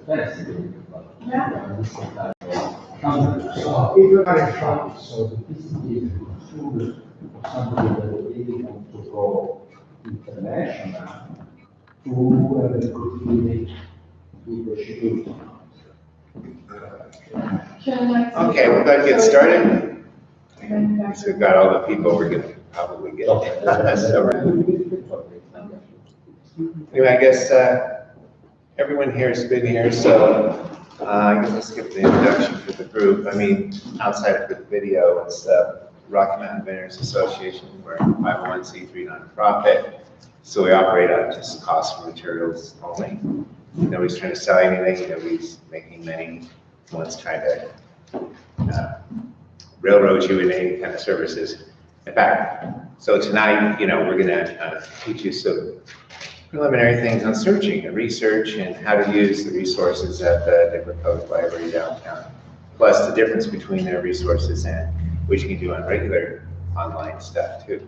So if you are a shop, so this is the tool for somebody that really wants to go international to have a good feeling with the shipping. Okay, we're going to get started. So we've got all the people we're going to probably get. So, anyway, I guess everyone here has been here, so I guess I'll skip the introduction for the group. I mean, outside of the video, it's Rocky Mountain Vendors Association. We're a 501c3 nonprofit, so we operate on just cost of materials only. Nobody's trying to sell anything. Nobody's making money. No one's trying to railroad you in any kind of services. In fact, so tonight, we're going to teach you some preliminary things on searching and research and how to use the resources at the Denver Public Library downtown, plus the difference between their resources and what you can do on regular online stuff too.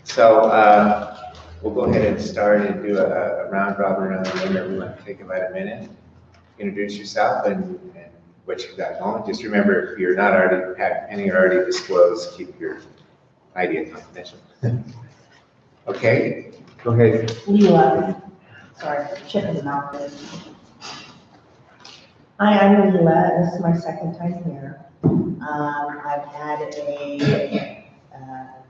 So we'll go ahead and start and do a round robin around the room. Everyone take about a minute, introduce yourself and what you've got going. Just remember, if you're not already had any already disclosed, keep your idea confidential. Okay, go ahead. Leela, sorry, chip in the mouth. Hi, I'm Leela. This is my second time here. I've had a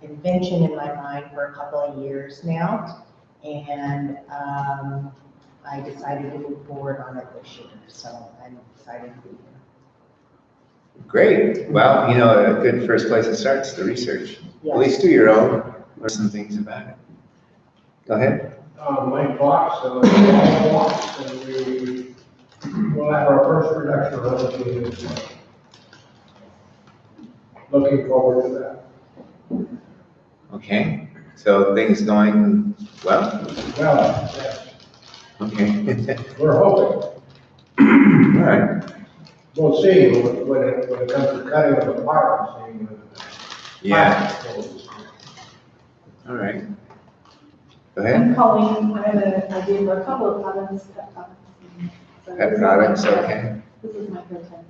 invention in my mind for a couple of years now, and I decided to move forward on it this year. So I'm excited to be here. Great. Well, a good first place to start is the research. Yes. At least do your own, learn some things about it. Go ahead. Mike Fox, and we will have our first production relatively. Looking forward to that. Okay. So things going well? Well, yes, Okay. we're hoping. All right. We'll see when it comes to cutting them apart. Yeah. All right. Go ahead. I'm calling, I have an idea for a couple of products. So Pet products, okay. This is my first time.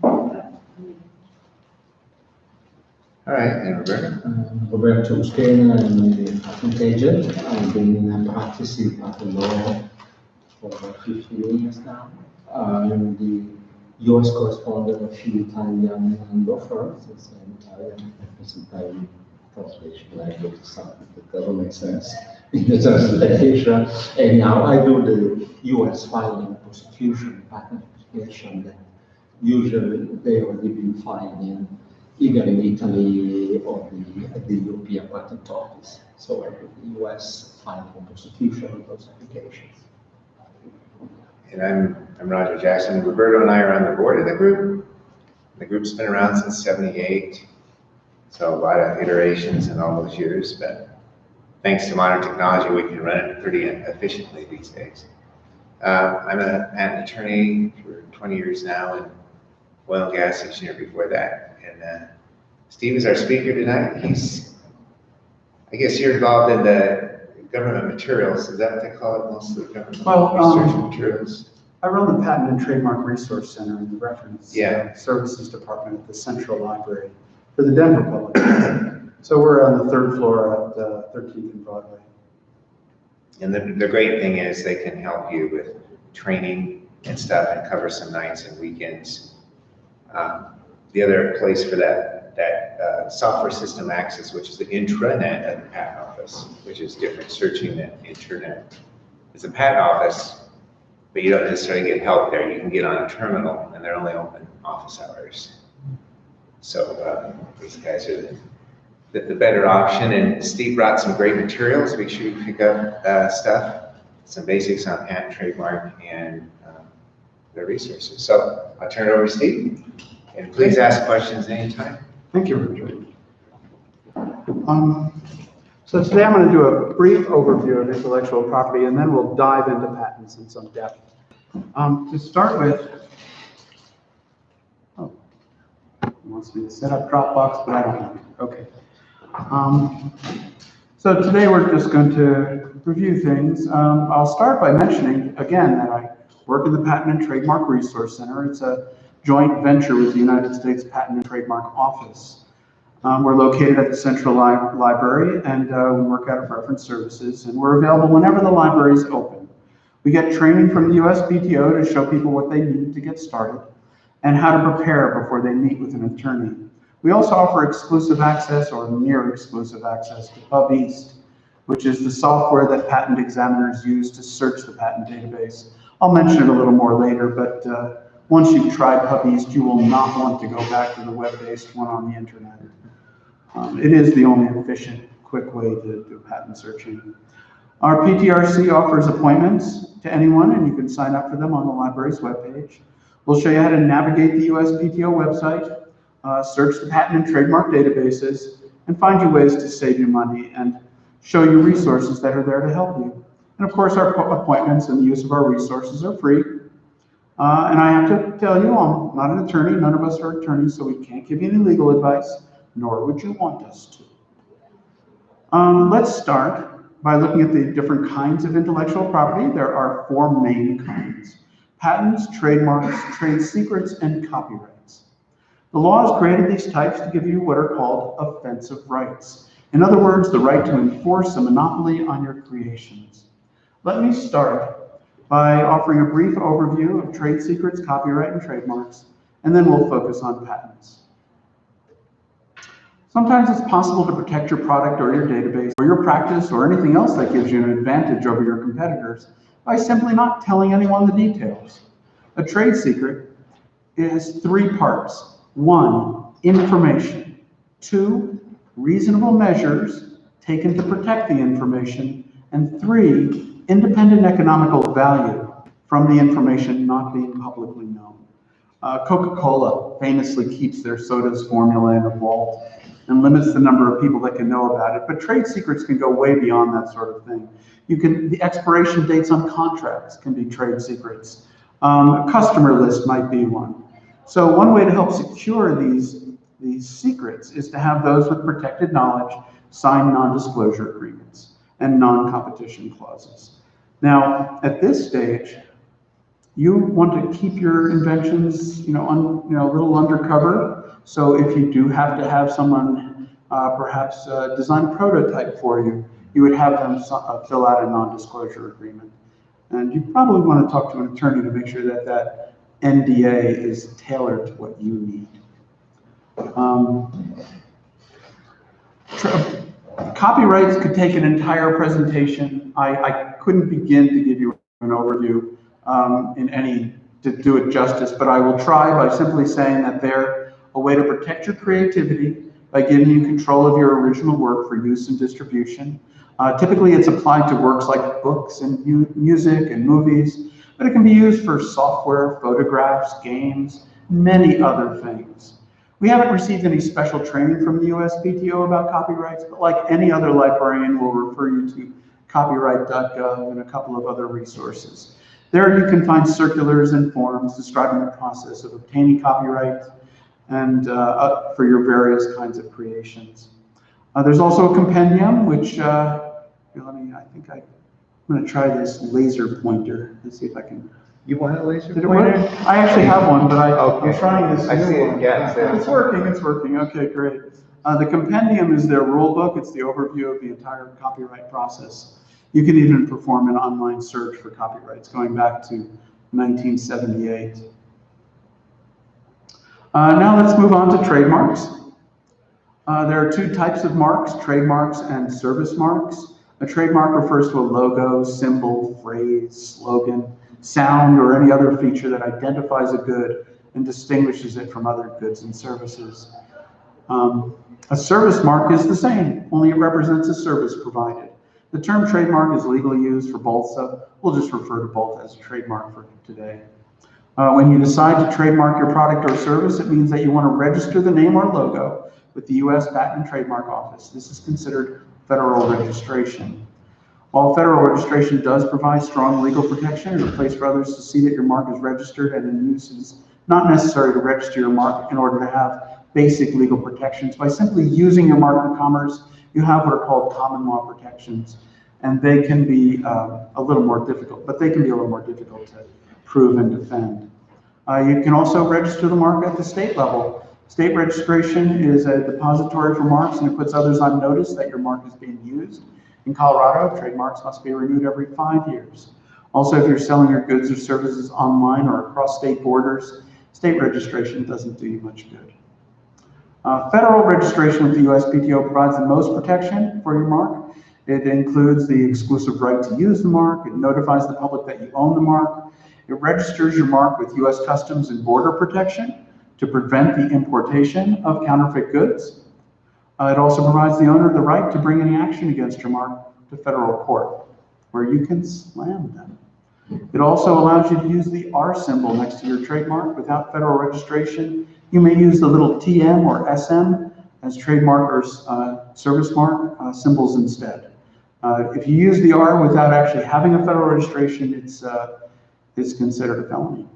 All right, and Roberta? Roberto Schneck, I'm a patent agent. I've been practicing patent law for about 15 years now. I'm the U.S. correspondent of a few Italian law firms. It's an Italian, Italian translation language, something that doesn't make sense in the translation. Anyhow, I do the U.S. filing and prosecution patent application that usually they already been filed in either in Italy or at the European Patent Office. So I do the U.S. filing and prosecution of those applications. And I'm Roger Jackson. Roberto and I are on the board of the group. The group's been around since '78, so a lot of iterations in all those years, but thanks to modern technology, we can run it pretty efficiently these days. I'm a patent attorney for 20 years now and oil and gas engineer before that. And Steve is our speaker tonight. I guess you're involved in the government materials. Is that what they call it, mostly government research materials? I run the Patent and Trademark Resource Center in the Reference Services Department at the Central Library for the Denver Public Library. So we're on the third floor at 13th and Broadway. And the great thing is they can help you with training and stuff and cover some nights and weekends. The other place for that software system access, which is the intranet at the patent office, which is different, searching the internet. It's a patent office, but you don't necessarily get help there. You can get on a terminal, and they're only open office hours. So these guys are the better option. And Steve brought some great materials. Make sure you pick up stuff, some basics on patent, trademark, and their resources. So I'll turn it over to Steve. And please ask questions anytime. Thank you, Richard. So today I'm going to do a brief overview of intellectual property, and then we'll dive into patents in some depth. To start with, it wants me to set up Dropbox, but I don't want to. Okay. So today we're just going to review things. I'll start by mentioning again that I work in the Patent and Trademark Resource Center. It's a joint venture with the United States Patent and Trademark Office. We're located at the Central Library, and we work out of Reference Services, and we're available whenever the library is open. We get training from the USPTO to show people what they need to get started and how to prepare before they meet with an attorney. We also offer exclusive access or near exclusive access to PubEast, which is the software that patent examiners use to search the patent database. I'll mention it a little more later, but once you've tried PubEast, you will not want to go back to the web-based one on the internet. It is the only efficient, quick way to do patent searching. Our PTRC offers appointments to anyone, and you can sign up for them on the library's webpage. We'll show you how to navigate the USPTO website, search the patent and trademark databases, and find you ways to save you money and show you resources that are there to help you. And of course, our appointments and the use of our resources are free. And I have to tell you, I'm not an attorney. None of us are attorneys, so we can't give you any legal advice, nor would you want us to. Let's start by looking at the different kinds of intellectual property. There are 4 main kinds: patents, trademarks, trade secrets, and copyrights. The law has created these types to give you what are called offensive rights. In other words, the right to enforce a monopoly on your creations. Let me start by offering a brief overview of trade secrets, copyright, and trademarks, and then we'll focus on patents. Sometimes it's possible to protect your product or your database or your practice or anything else that gives you an advantage over your competitors by simply not telling anyone the details. A trade secret has 3 parts. 1, information. 2, reasonable measures taken to protect the information. And 3, independent economical value from the information not being publicly known. Coca-Cola famously keeps their soda's formula in a vault and limits the number of people that can know about it. But trade secrets can go way beyond that sort of thing. The expiration dates on contracts can be trade secrets. A customer list might be one. So one way to help secure these secrets is to have those with protected knowledge sign non-disclosure agreements and non-competition clauses. Now, at this stage, you want to keep your inventions, a little undercover. So if you do have to have someone perhaps design a prototype for you, you would have them fill out a non-disclosure agreement. And you probably want to talk to an attorney to make sure that that NDA is tailored to what you need. Copyrights could take an entire presentation. I couldn't begin to give you an overview to do it justice, but I will try by simply saying that they're a way to protect your creativity by giving you control of your original work for use and distribution. Typically, it's applied to works like books and music and movies, but it can be used for software, photographs, games, many other things. We haven't received any special training from the USPTO about copyrights, but like any other librarian, we'll refer you to copyright.gov and a couple of other resources. There you can find circulars and forms describing the process of obtaining copyright and for your various kinds of creations. There's also a compendium, which, I'm going to try this laser pointer. Let's see if I can. You want a laser Did it pointer? work? I actually have one, but I'm trying this. I see it, yeah. It's working. Okay, great. The compendium is their rule book. It's the overview of the entire copyright process. You can even perform an online search for copyrights going back to 1978. Now let's move on to trademarks. There are 2 types of marks, trademarks and service marks. A trademark refers to a logo, symbol, phrase, slogan, sound, or any other feature that identifies a good and distinguishes it from other goods and services. A service mark is the same, only it represents a service provided. The term trademark is legally used for both, so we'll just refer to both as a trademark for today. When you decide to trademark your product or service, it means that you want to register the name or logo with the U.S. Patent and Trademark Office. This is considered federal registration. While federal registration does provide strong legal protection and a place for others to see that your mark is registered and in use, it's not necessary to register your mark in order to have basic legal protections. By simply using your mark in commerce, you have what are called common law protections, and they can be a little more difficult, to prove and defend. You can also register the mark at the state level. State registration is a depository for marks, and it puts others on notice that your mark is being used. In Colorado, trademarks must be renewed every 5 years. Also, if you're selling your goods or services online or across state borders, state registration doesn't do you much good. Federal registration with the USPTO provides the most protection for your mark. It includes the exclusive right to use the mark. It notifies the public that you own the mark. It registers your mark with US Customs and Border Protection to prevent the importation of counterfeit goods. It also provides the owner the right to bring any action against your mark to federal court, where you can slam them. It also allows you to use the R symbol next to your trademark without federal registration. You may use the little TM or SM as trademark or service mark symbols instead. If you use the R without actually having a federal registration, it's considered a felony.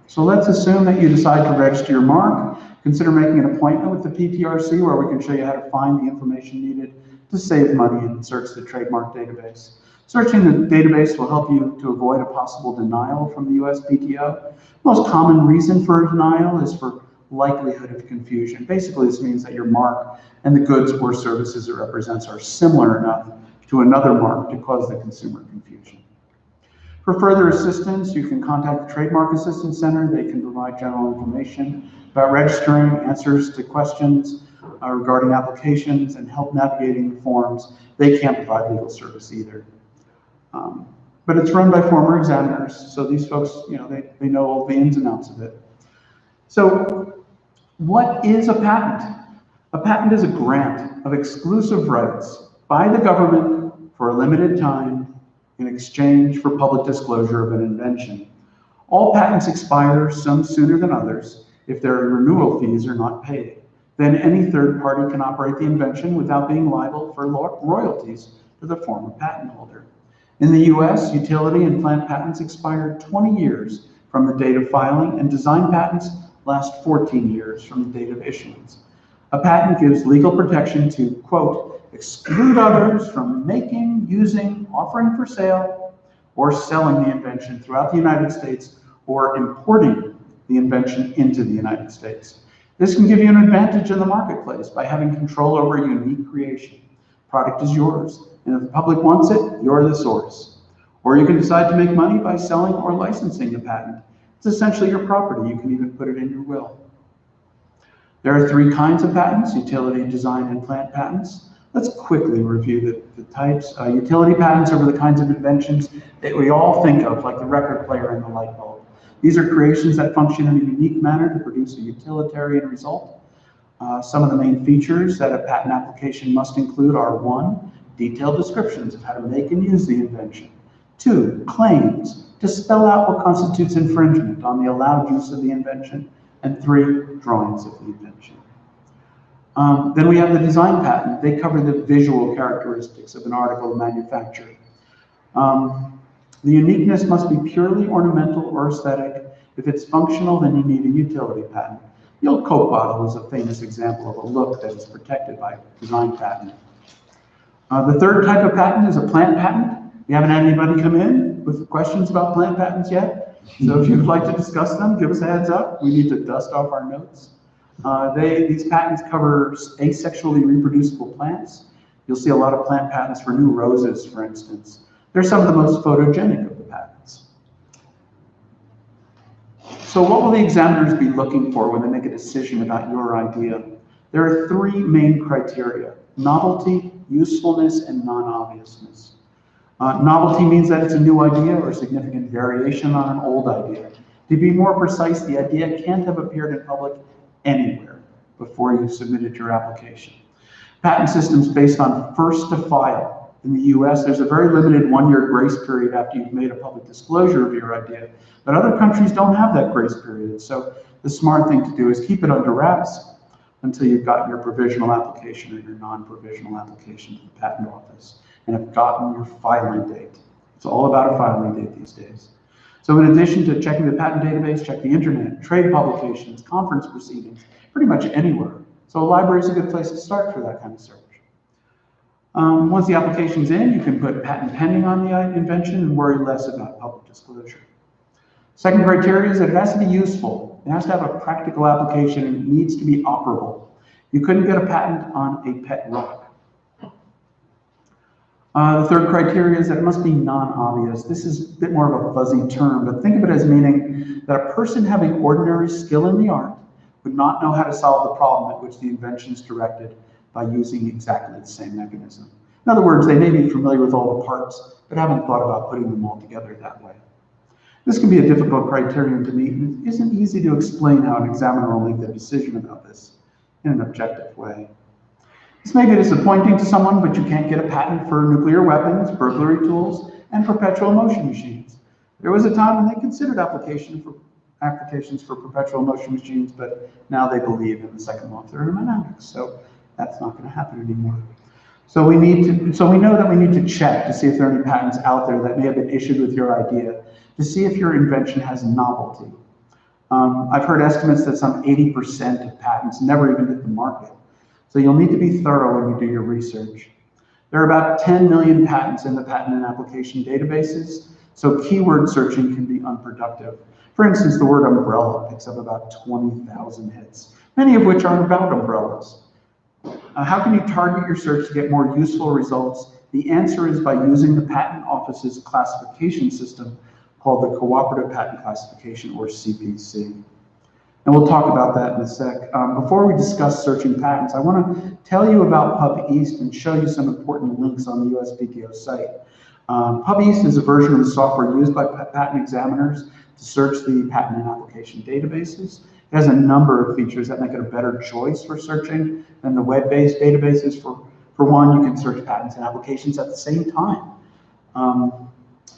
So let's assume that you decide to register your mark. Consider making an appointment with the PTRC where we can show you how to find the information needed to save money and search the trademark database. Searching the database will help you to avoid a possible denial from the USPTO. Most common reason for a denial is for likelihood of confusion. Basically, this means that your mark and the goods or services it represents are similar enough to another mark to cause the consumer confusion. For further assistance, you can contact the Trademark Assistance Center. They can provide general information about registering, answers to questions regarding applications, and help navigating the forms. They can't provide legal service either. But it's run by former examiners, so these folks, they know all the ins and outs of it. So what is a patent? A patent is a grant of exclusive rights by the government for a limited time in exchange for public disclosure of an invention. All patents expire, some sooner than others, if their renewal fees are not paid. Then any third party can operate the invention without being liable for royalties to the former patent holder. In the US, utility and plant patents expire 20 years from the date of filing, and design patents last 14 years from the date of issuance. A patent gives legal protection to, quote, exclude others from making, using, offering for sale, or selling the invention throughout the United States, or importing the invention into the United States. This can give you an advantage in the marketplace by having control over a unique creation. Product is yours, and if the public wants it, you're the source. Or you can decide to make money by selling or licensing the patent. It's essentially your property. You can even put it in your will. There are 3 kinds of patents: utility, design, and plant patents. Let's quickly review the types. Utility patents are the kinds of inventions that we all think of, like the record player and the light bulb. These are creations that function in a unique manner to produce a utilitarian result. Some of the main features that a patent application must include are: 1, detailed descriptions of how to make and use the invention; 2, claims to spell out what constitutes infringement on the allowed use of the invention; and 3, drawings of the invention. Then we have the design patent. They cover the visual characteristics of an article of manufacture. The uniqueness must be purely ornamental or aesthetic. If it's functional, then you need a utility patent. The old Coke bottle is a famous example of a look that is protected by a design patent. The third type of patent is a plant patent. We haven't had anybody come in with questions about plant patents yet. So if you'd like to discuss them, give us a heads up. We need to dust off our notes. These patents cover asexually reproducible plants. You'll see a lot of plant patents for new roses, for instance. They're some of the most photogenic of the patents. So what will the examiners be looking for when they make a decision about your idea? There are 3 main criteria: novelty, usefulness, and non-obviousness. Novelty means that it's a new idea or a significant variation on an old idea. To be more precise, the idea can't have appeared in public anywhere before you submitted your application. Patent systems based on first to file. In the US, there's a very limited 1-year grace period after you've made a public disclosure of your idea, but other countries don't have that grace period. So the smart thing to do is keep it under wraps until you've gotten your provisional application or your non-provisional application to the patent office and have gotten your filing date. It's all about a filing date these days. So in addition to checking the patent database, check the internet, trade publications, conference proceedings, pretty much anywhere. So a library is a good place to start for that kind of search. Once the application's in, you can put patent pending on the invention and worry less about public disclosure. Second criteria is that it has to be useful. It has to have a practical application and it needs to be operable. You couldn't get a patent on a pet rock. The third criteria is that it must be non-obvious. This is a bit more of a fuzzy term, but think of it as meaning that a person having ordinary skill in the art would not know how to solve the problem at which the invention is directed by using exactly the same mechanism. In other words, they may be familiar with all the parts, but haven't thought about putting them all together that way. This can be a difficult criterion to meet, and it isn't easy to explain how an examiner will make their decision about this in an objective way. This may be disappointing to someone, but you can't get a patent for nuclear weapons, burglary tools, and perpetual motion machines. There was a time when they considered applications for perpetual motion machines, but now they believe in the second law of thermodynamics, so that's not going to happen anymore. So we know that we need to check to see if there are any patents out there that may have been issued with your idea, to see if your invention has novelty. I've heard estimates that some 80% of patents never even hit the market. So you'll need to be thorough when you do your research. There are about 10 million patents in the patent and application databases, so keyword searching can be unproductive. For instance, the word umbrella picks up about 20,000 hits, many of which are about umbrellas. How can you target your search to get more useful results? The answer is by using the Patent Office's classification system called the Cooperative Patent Classification, or CPC. And we'll talk about that in a sec. Before we discuss searching patents, I want to tell you about PubEast and show you some important links on the USPTO site. PubEast is a version of the software used by patent examiners to search the patent and application databases. It has a number of features that make it a better choice for searching than the web-based databases. For one, you can search patents and applications at the same time.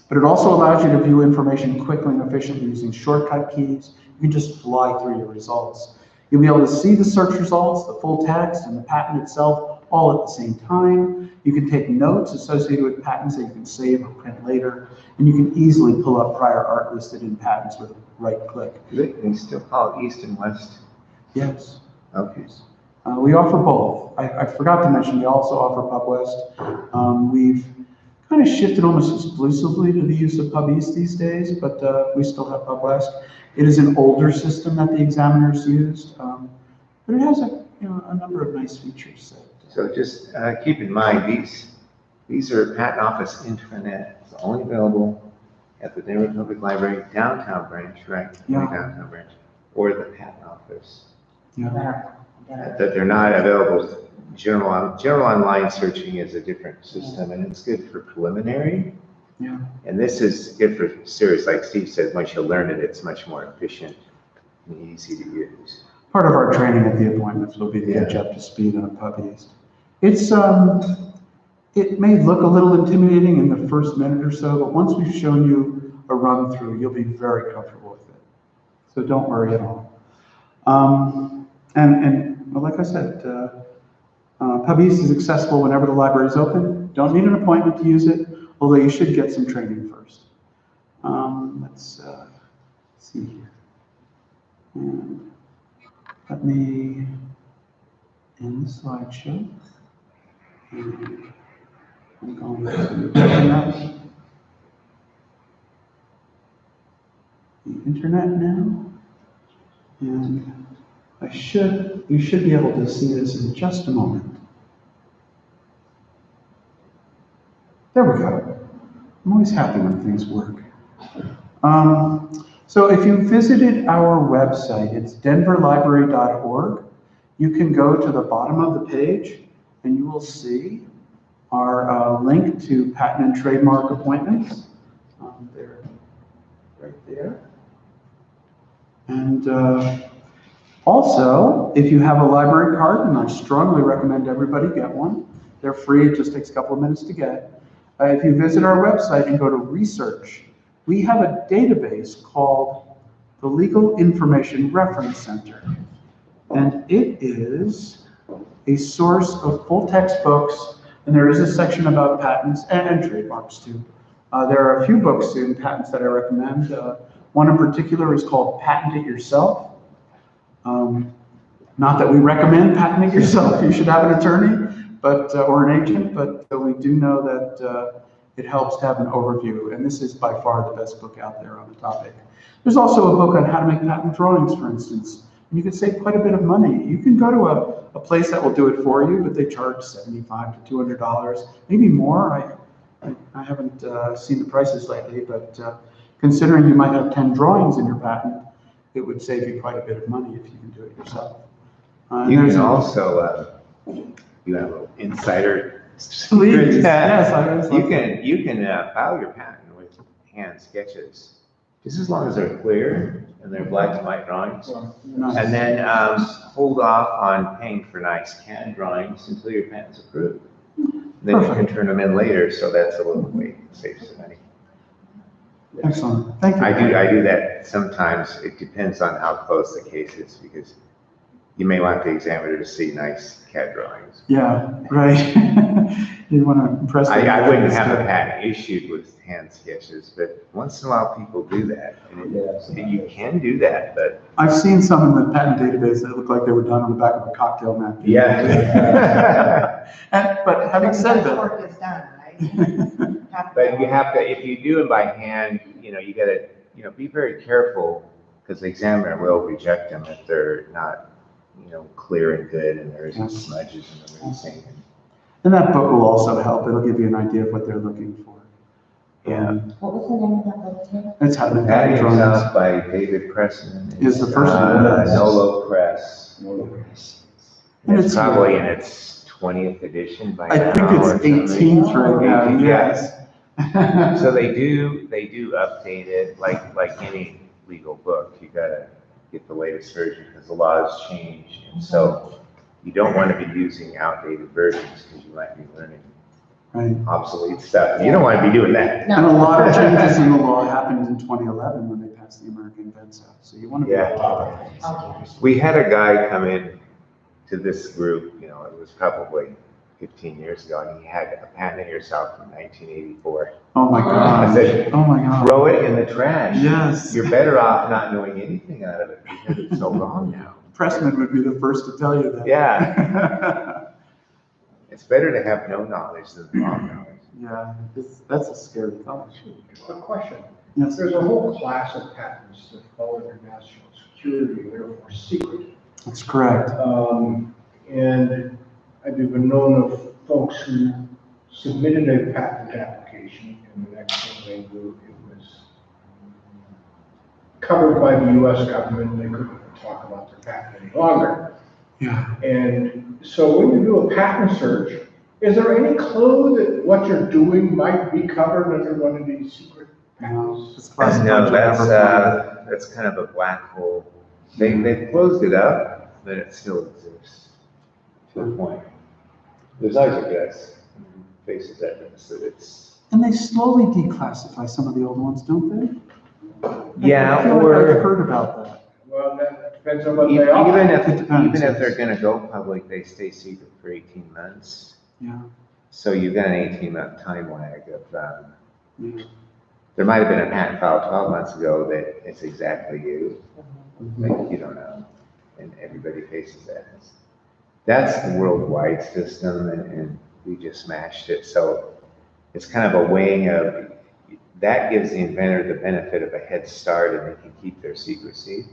But it also allows you to view information quickly and efficiently using shortcut keys. You can just fly through your results. You'll be able to see the search results, the full text, and the patent itself all at the same time. You can take notes associated with patents that you can save or print later, and you can easily pull up prior art listed in patents with a right click. They still call it East and West? Yes. Okay. We offer both. I forgot to mention, we also offer PubWest. We've kind of shifted almost exclusively to the use of PubEast these days, but we still have PubWest. It is an older system that the examiners used, but it has a number of nice features. So just keep in mind, these are Patent Office intranet. It's only available at the Denver Public Library downtown branch, right? Yeah. Only downtown branch, or the Patent Office. Yeah. That they're not available. General online searching is a different system, and it's good for preliminary. Yeah. And this is good for serious, like Steve said, once you learn it, it's much more efficient and easy to use. Part of our training at the appointments will be to get you up to speed on PubEast. It's it may look a little intimidating in the first minute or so, but once we've shown you a run through, you'll be very comfortable with it. So don't worry at all. Well, like I said, PubEast is accessible whenever the library is open. Don't need an appointment to use it, although you should get some training first. Let's see here. And let me end the slideshow. And I'm going to open up the internet now. And you should be able to see this in just a moment. There we go. I'm always happy when things work. So if you visited our website, it's denverlibrary.org. You can go to the bottom of the page and you will see our link to patent and trademark appointments. They're right there. And also, if you have a library card, and I strongly recommend everybody get one, they're free, it just takes a couple of minutes to get. If you visit our website and go to research, we have a database called the Legal Information Reference Center. And it is a source of full text books, and there is a section about patents and trademarks too. There are a few books in patents that I recommend. One in particular is called Patent It Yourself. Not that we recommend patent it yourself, you should have an attorney, but, or an agent, but we do know that it helps to have an overview, and this is by far the best book out there on the topic. There's also a book on how to make patent drawings, for instance, and you can save quite a bit of money. You can go to a place that will do it for you, but they charge $75 to $200, maybe more. I haven't seen the prices lately, but considering you might have 10 drawings in your patent, it would save you quite a bit of money if you can do it yourself. You can also, you have an insider. Please, yes, You can file your patent with hand sketches, just as long as they're clear and they're black and white drawings. Nice. And then hold off on paying for nice CAD drawings until your patent's approved. Then you can turn them in later, so that's a little way, saves some money. Excellent, thank you. I do that sometimes. It depends on how close the case is, because you may want the examiner to see nice CAD drawings. Yeah, right. You want to impress them. I wouldn't have a patent issued with hand sketches, but once in a while people do that. And you can do that, but. I've seen some in the patent database that look like they were done on the back of a cocktail napkin. Yeah. But having said That's that. work is done, right? But you have to, if you do them by hand, you gotta, be very careful, because the examiner will reject them if they're not, clear and good, and there isn't smudges and everything. And that book will also help. It'll give you an idea of what they're looking for. Yeah. What was the name of that book again? It's how to make Patent patent drawings. Yourself by David Pressman. Is the first one. Nolo Press. And It's probably in its 20th edition by I now. think or it's something. 18th right now, 18th, yes. So they do update it like any legal book. You gotta get the latest version because the laws change, and so you don't want to be using outdated versions because you might be learning Right. obsolete stuff. You don't want to be doing that. And a lot of changes in the law happened in 2011 when they passed the American Invents Act. So you want to be. Yeah. We had a guy come in to this group, it was probably 15 years ago, and he had a patent yourself from 1984. Oh my God. I said, oh my God. Throw it in the trash. Yes. You're better off not knowing anything out of it because it's so wrong now. Pressman would be the first to tell you that. Yeah. It's better to have no knowledge than wrong knowledge. Yeah, that's a scary thought. A question. Yes. There's a whole class of patents that fall under national security and therefore secret. That's correct. And I've even known of folks who submitted a patent application, and the next thing they knew, it was covered by the US government, and they couldn't talk about their patent any longer. Yeah. And so when you do a patent search, is there any clue that what you're doing might be covered under one of these secret patents? It's classified No, to never that's kind of a black hole. They've closed it up, but it still exists to a point. There's always a guess, faces evidence that it's. And they slowly declassify some of the old ones, don't they? Yeah, I feel like I've heard about that. Well, that depends on what they Even are. if they're gonna go public, they stay secret for 18 months. Yeah. So you've got an 18-month time lag of, Yeah. there might have been a patent filed 12 months ago that it's exactly you, but you don't know, and everybody faces that. That's the worldwide system, and we just smashed it. So it's kind of a weighing of, that gives the inventor the benefit of a head start, and they can keep their secrecy,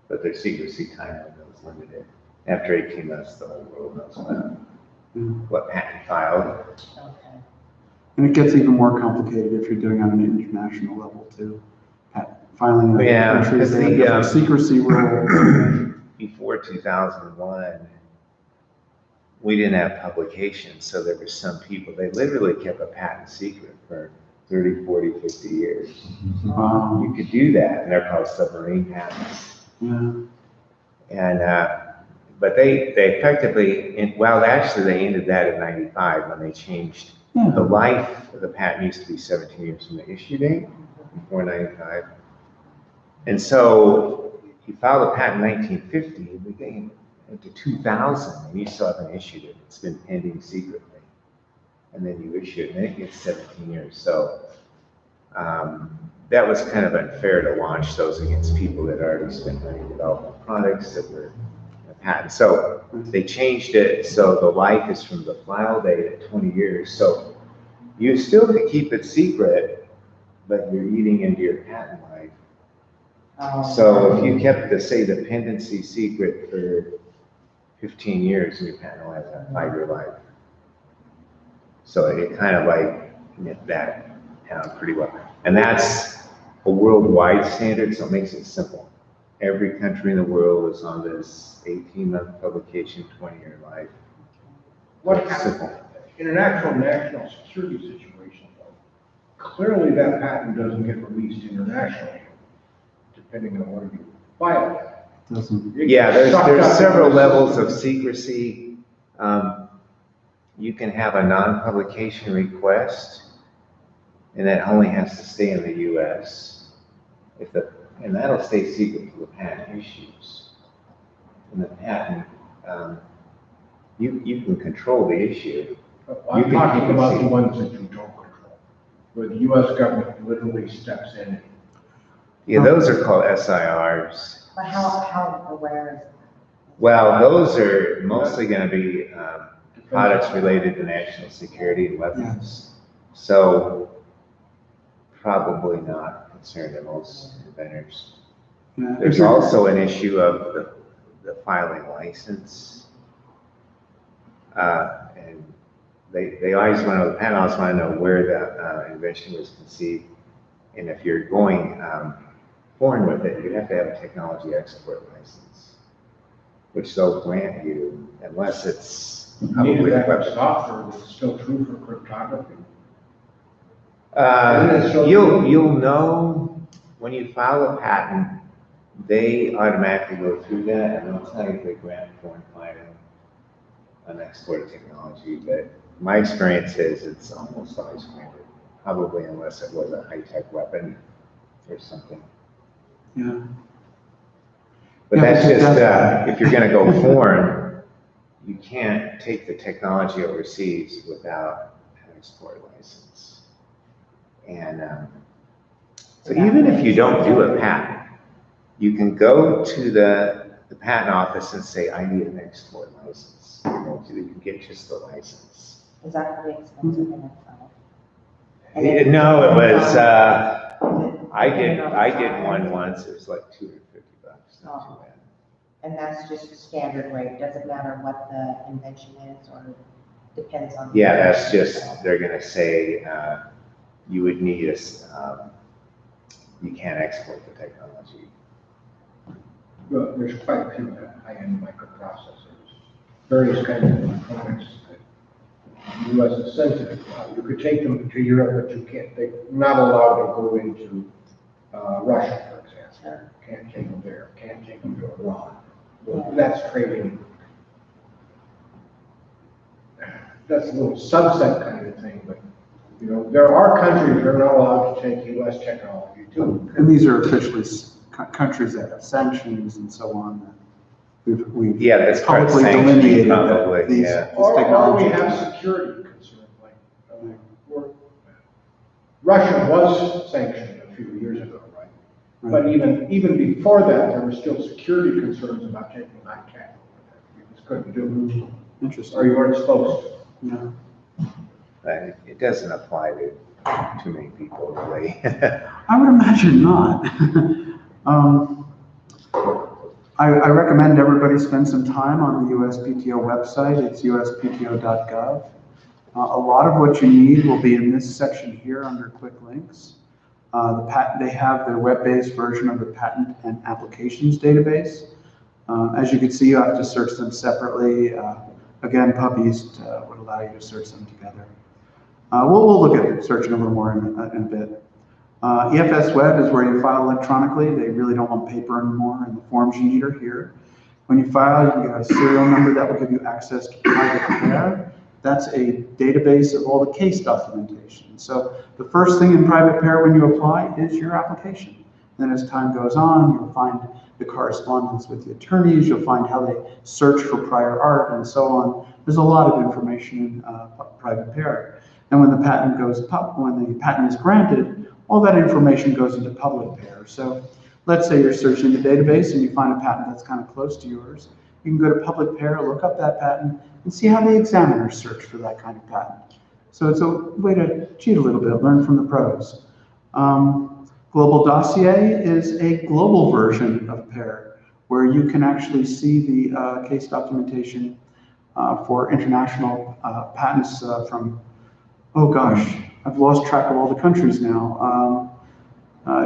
but their secrecy time window is limited. After 18 months, the whole world knows what patent filed. Okay. And it gets even more complicated if you're doing it on an international level too. Filing in Yeah, other countries, because they have different secrecy rules. Before 2001, we didn't have publications, so there were some people, they literally kept a patent secret for 30, 40, 50 years. Wow. You could do that, and they're called submarine patents. Yeah. And, but they effectively, actually they ended that in 95 when they changed. Yeah. The life of the patent used to be 17 years from the issue date, before 95. And so you filed a patent in 1950, we came into 2000, and you still haven't issued it. It's been pending secretly. And then you issue it, and then it gets 17 years. So that was kind of unfair to launch those against people that already spent money developing products that were patent. So they changed it so the life is from the file date at 20 years. So you still could keep it secret, but you're eating into your patent life. So if you kept the, say, the pendency secret for 15 years, your patent will have a 5-year life. So it kind of like knit that down pretty well. And that's a worldwide standard, so it makes it simple. Every country in the world is on this 18-month publication, 20-year life. What It's happens simple. in an actual national security situation, though? Clearly, that patent doesn't get released internationally, depending on where you file it. Doesn't. Yeah, there's several levels of secrecy. You can have a non-publication request, and that only has to stay in the U.S. And that'll stay secret for the patent issues. And the patent, you can control the issue. I'm talking about the ones that you don't control, where the U.S. government literally steps in. Yeah, those are called SIRs. But how aware is that? Well, those are mostly going to be products related to national security and weapons. So probably not concerned to most inventors. Yeah, There's also an issue of the filing license. And they always want to know, the patent office want to know where the invention was conceived. And if you're going foreign with it, you have to have a technology export license, which they'll grant you unless it's probably Neither that or weapon. software that's still true for cryptography. You'll know when you file a patent, they automatically go through that and they'll tell you if they grant foreign filing an export technology. But my experience is it's almost always granted, probably unless it was a high-tech weapon or something. Yeah. But Yeah, that's because just, if you're gonna go foreign, you can't take the technology overseas without an export license. And so even if you don't do a patent, you can go to the patent office and say, I need an export license. You can get just the license. Is that really expensive in itself? No, it was, I did one once, it was like $250, not too bad. And that's just a standard rate, doesn't matter what the invention is, or depends on. Yeah, that's just, they're gonna say, you would need you can't export the technology. Well, there's quite a few high-end microprocessors, various kinds of electronics that the U.S. is sensitive about. You could take them to Europe, but you can't, they're not allowed to go into Russia, for example. Sure. Can't take them there, can't take them to Iran. Well, that's trading. That's a little subset kind of thing, but, you know, there are countries that are not allowed to take U.S. technology too. And these are officially countries that have sanctions and so on. We've Yeah, that's part of publicly sanctions, delineated that probably, these, yeah. this Or we technology. have security concerns, like, Russia was sanctioned a few years ago, right? But even before that, there were still security concerns about taking high tech. You just couldn't do it, Interesting. or you weren't supposed to. Yeah. It doesn't apply to too many people, really. I would imagine not. I recommend everybody spend some time on the USPTO website. It's uspto.gov. A lot of what you need will be in this section here under quick links. They have their web-based version of the patent and applications database. As you can see, you have to search them separately. Again, PubEast would allow you to search them together. We'll look at searching a little more in a bit. EFS Web is where you file electronically. They really don't want paper anymore, and the forms you need are here. When you file, you can get a serial number that will give you access to private pair. That's a database of all the case documentation. So the first thing in private pair when you apply is your application. Then as time goes on, you'll find the correspondence with the attorneys, you'll find how they search for prior art and so on. There's a lot of information in private pair. And when the patent is granted, all that information goes into public pair. So let's say you're searching the database and you find a patent that's kind of close to yours. You can go to Public Pair, look up that patent, and see how the examiners search for that kind of patent. So it's a way to cheat a little bit, learn from the pros. Global Dossier is a global version of Pair, where you can actually see the case documentation for international patents from, oh gosh, I've lost track of all the countries now.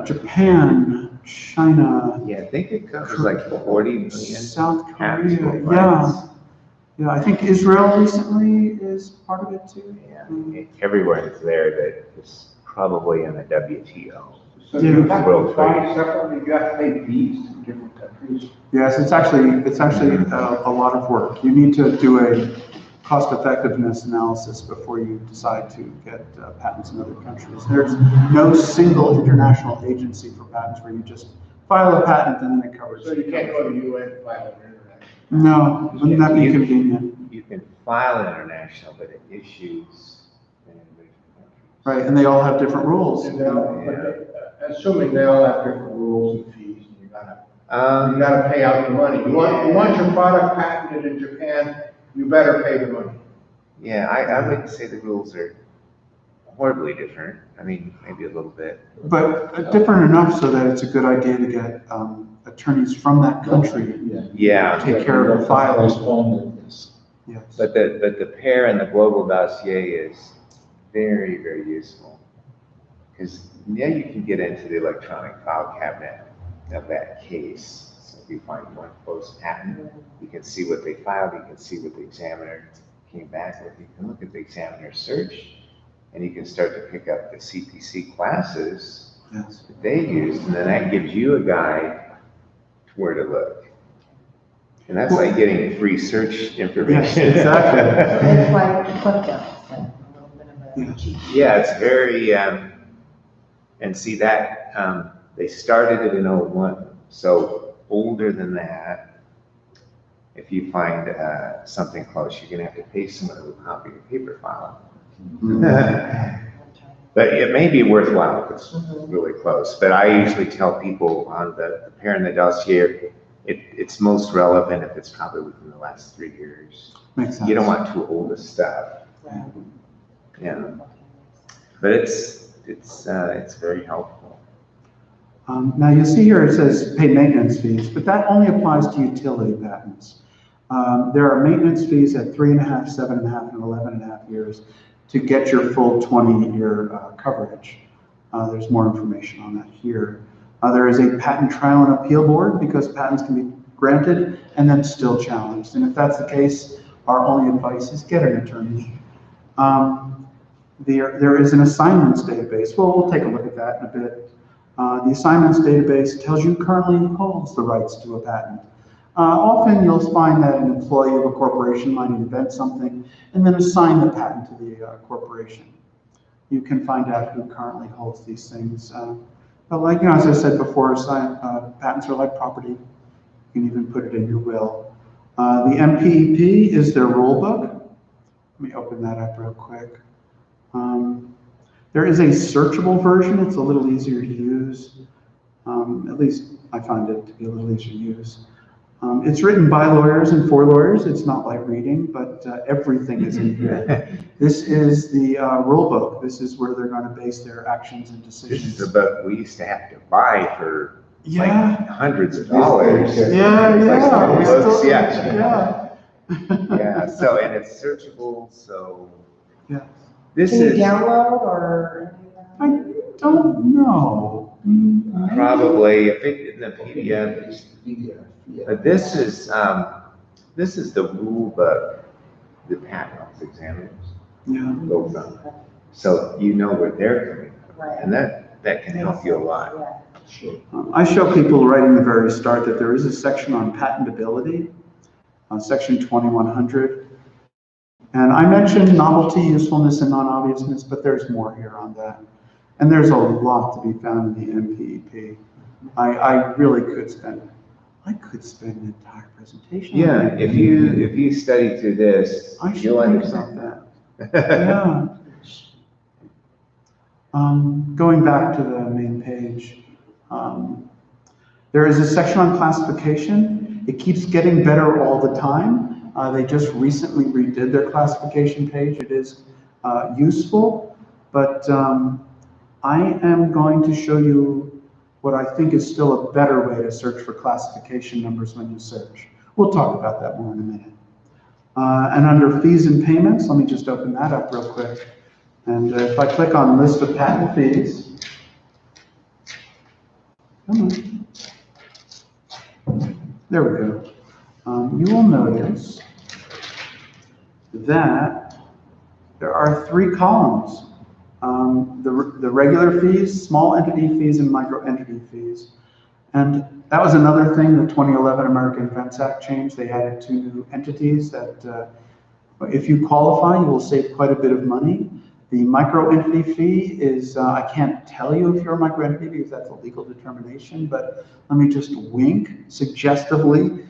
Japan, China. Yeah, I think it covers like 40 million. South patents Korea, worldwide. yeah, I think Israel recently is part of it too. Yeah, everywhere it's there that is probably in the WTO. So you Yeah. have to apply separately, you have to pay fees to different countries. Yes, it's actually a lot of work. You need to do a cost effectiveness analysis before you decide to get patents in other countries. There's no single international agency for patents where you just file a patent and then it covers. So you can't go to UN and file an international. No, wouldn't that be convenient? You can file international, but it issues in individual countries. Right, and they all have different rules. And assuming they all have different rules and fees, and you gotta pay out the money. You want your product patented in Japan, you better pay the money. Yeah, I wouldn't say the rules are horribly different. I mean, maybe a little bit. But different enough so that it's a good idea to get attorneys from that country Yeah, take care of the filing. Correspondence. Yes. but the pair and the global dossier is very, very useful. Because now you can get into the electronic file cabinet of that case. So if you find one closed patent, you can see what they filed, you can see what the examiner came back with. You can look at the examiner search, and you can start to pick up the CPC classes Yes. that they used, and then that gives you a guide to where to look. And that's like getting free search information. Yes, exactly. It's like ClickNotes, like a little bit of a cheat sheet. Yeah, it's very, and see that, they started it in '01, so older than that. If you find something close, you're gonna have to pay someone to copy the paper file. But it may be worthwhile if it's really close. But I usually tell people on the pair and the dossier, it's most relevant if it's probably within the last 3 years. Makes sense. You don't want too old of stuff. Right. Yeah, but it's very helpful. Now you see here it says pay maintenance fees, but that only applies to utility patents. There are maintenance fees at 3.5, 7.5, and 11.5 years to get your full 20-year coverage. There's more information on that here. There is a patent trial and appeal board because patents can be granted and then still challenged. And if that's the case, our only advice is get an attorney. There is an assignments database. Well, we'll take a look at that in a bit. The assignments database tells you currently who holds the rights to a patent. Often you'll find that an employee of a corporation might invent something and then assign the patent to the corporation. You can find out who currently holds these things. But like, as I said before, patents are like property. You can even put it in your will. The MPEP is their rule book. Let me open that up real quick. There is a searchable version. It's a little easier to use. At least I find it to be a little easier to use. It's written by lawyers and for lawyers. It's not like reading, but everything is in here. This is the rule book. This is where they're going to base their actions and This decisions. is the book we used to have to buy for like Yeah. hundreds of dollars. Yeah. Books, yeah. Yeah. Yeah, so, and it's searchable, so Yeah. this Can you is download or? I don't know. probably, if it in the PDF, but this is the rule book the patent office examiners Yeah. go from. So you know where they're coming from, Right. and that can help you a lot. Yeah. I show people right in the very start that there is a section on patentability, section 2100. And I mentioned novelty, usefulness, and non-obviousness, but there's more here on that. And there's a lot to be found in the MPEP. I really could spend an entire presentation. Yeah, on it. if you study through this, I should you'll think about understand that. Yeah. Going back to the main page, there is a section on classification. It keeps getting better all the time. They just recently redid their classification page. It is useful, but I am going to show you what I think is still a better way to search for classification numbers when you search. We'll talk about that more in a minute. And under fees and payments, let me just open that up real quick. And if I click on list of patent fees, there we go. You will notice that there are 3 columns. The regular fees, small entity fees, and micro entity fees. And that was another thing the 2011 American Invents Act changed. They added 2 new entities that if you qualify, you will save quite a bit of money. The micro entity fee is, I can't tell you if you're a micro entity because that's a legal determination, but let me just wink suggestively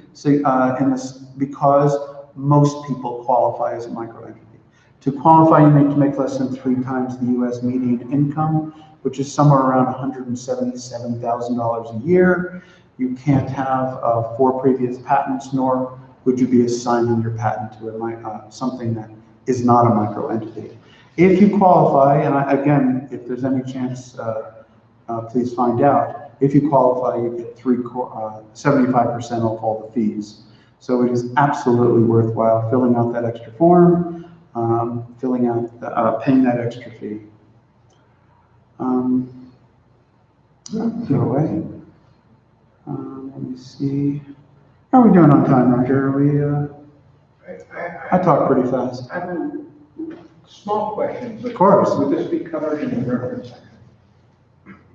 because most people qualify as a micro entity. To qualify, you need to make less than 3 times the US median income, which is somewhere around $177,000 a year. You can't have 4 previous patents, nor would you be assigning your patent to something that is not a micro entity. If you qualify, and again, if there's any chance, please find out. If you qualify, you get 75% off all the fees. So it is absolutely worthwhile filling out that extra form, paying that extra fee. Go away. Let me see. How are we doing on time, Roger? Are we? I talk pretty fast. I have a small question. Of course. Would this be covered in the reference section?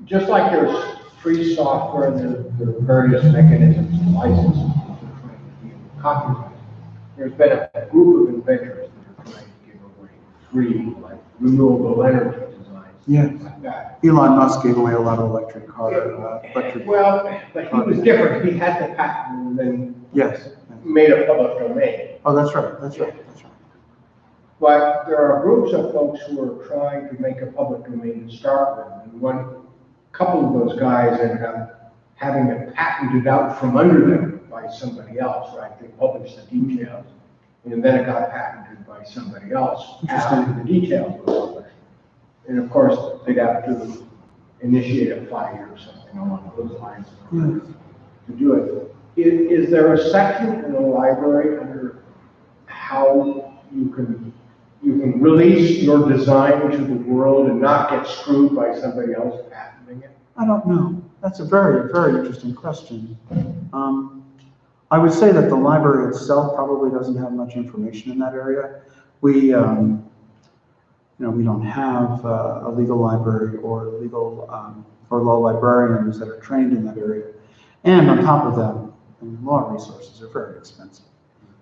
Just like there's free software, there are various mechanisms to license copyright. There's been a group of inventors that are trying to give away free, like renewable energy designs. Yeah. Like that. Elon Musk gave away a lot of electric cars. Well, but he was different. He had the patent and then Yes. made a public domain. Oh, that's right. That's right. That's right. But there are groups of folks who are trying to make a public domain to start with. And couple of those guys ended up having it patented out from under them by somebody else, right? They published the details, and then it got patented by somebody else after the details were published. And of course, they'd have to initiate a fire or something along those lines to do it. Is there a section in the library under how you can release your design to the world and not get screwed by somebody else patenting it? I don't know. That's a very, very interesting question. I would say that the library itself probably doesn't have much information in that area. We don't have a legal library or law librarians that are trained in that area. And on top of that, law resources are very expensive.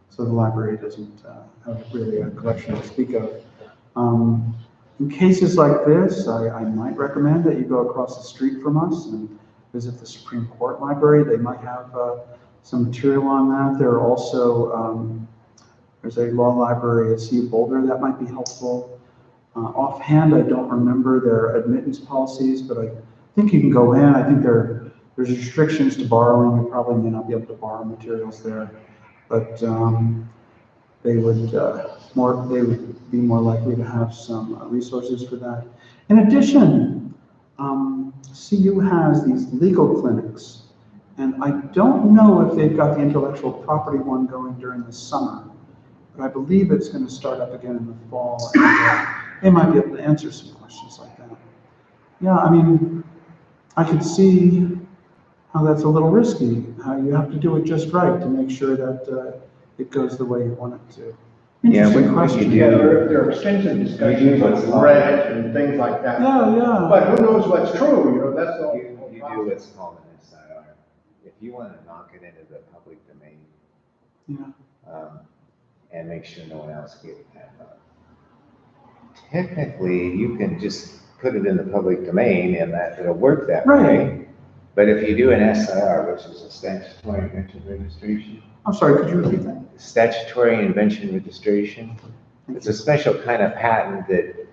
So the library doesn't have really a collection to speak of. In cases like this, I might recommend that you go across the street from us and visit the Supreme Court Library. They might have some material on that. There are also, there's a law library at CU Boulder that might be helpful. Offhand, I don't remember their admittance policies, but I think you can go in. I think there's restrictions to borrowing. You probably may not be able to borrow materials there, but they would be more likely to have some resources for that. In addition, CU has these legal clinics, and I don't know if they've got the intellectual property one going during the summer, but I believe it's going to start up again in the fall, and they might be able to answer some questions like that. Yeah, I mean, I could see how that's a little risky, how you have to do it just right to make sure that it goes the way you want it to. Interesting question. Yeah, there are extensive discussions on Reddit and things like that. Yeah. But who knows what's true, that's all. You do what's called an SIR. If you want to knock it into the public domain, and make sure no one else gets that. Technically, you can just put it in the public domain and that it'll work that way. But if you do an SIR, which is a statutory invention registration. I'm sorry, could you repeat that? Statutory invention registration. It's a special kind of patent that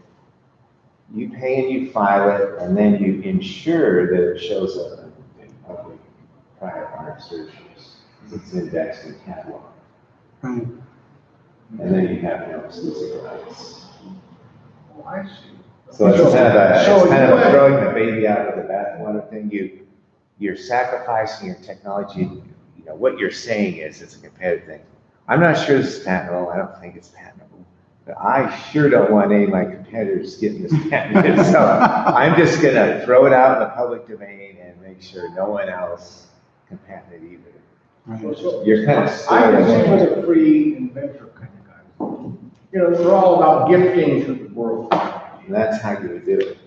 you pay and you file it, and then you ensure that it shows up in public private art searches. It's indexed in catalog. Right. And then you have no exclusive rights. Oh, I see. So it's kind of a, So it's kind of you a have- throwing the baby out with the bathwater thing. You're sacrificing your technology. You know, what you're saying is it's a competitive thing. I'm not sure this is patentable. I don't think it's patentable. But I sure don't want any of my competitors getting this patented. So I'm just gonna throw it out in the public domain and make sure no one else can patent it either. Right. So You're kind of I can see stealing. with a free inventor kind of guy. You know, they're all about gifting to the world. And that's how you would do it.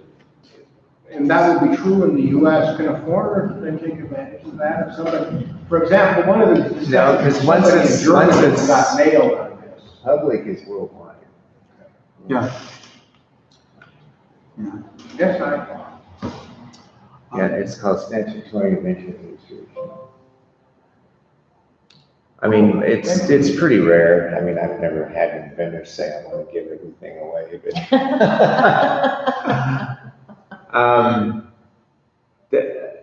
And that would be true in the US. Can a foreigner then take advantage of that? If somebody, for example, one of the. No, 'cause once somebody in it's- Germany once it's- got nailed on this. Public is worldwide. Yeah. Yeah. Yes, I. Yeah, it's called statutory invention registration. I mean, it's pretty rare. I mean, I've never had an inventor say, I want to give everything away, but.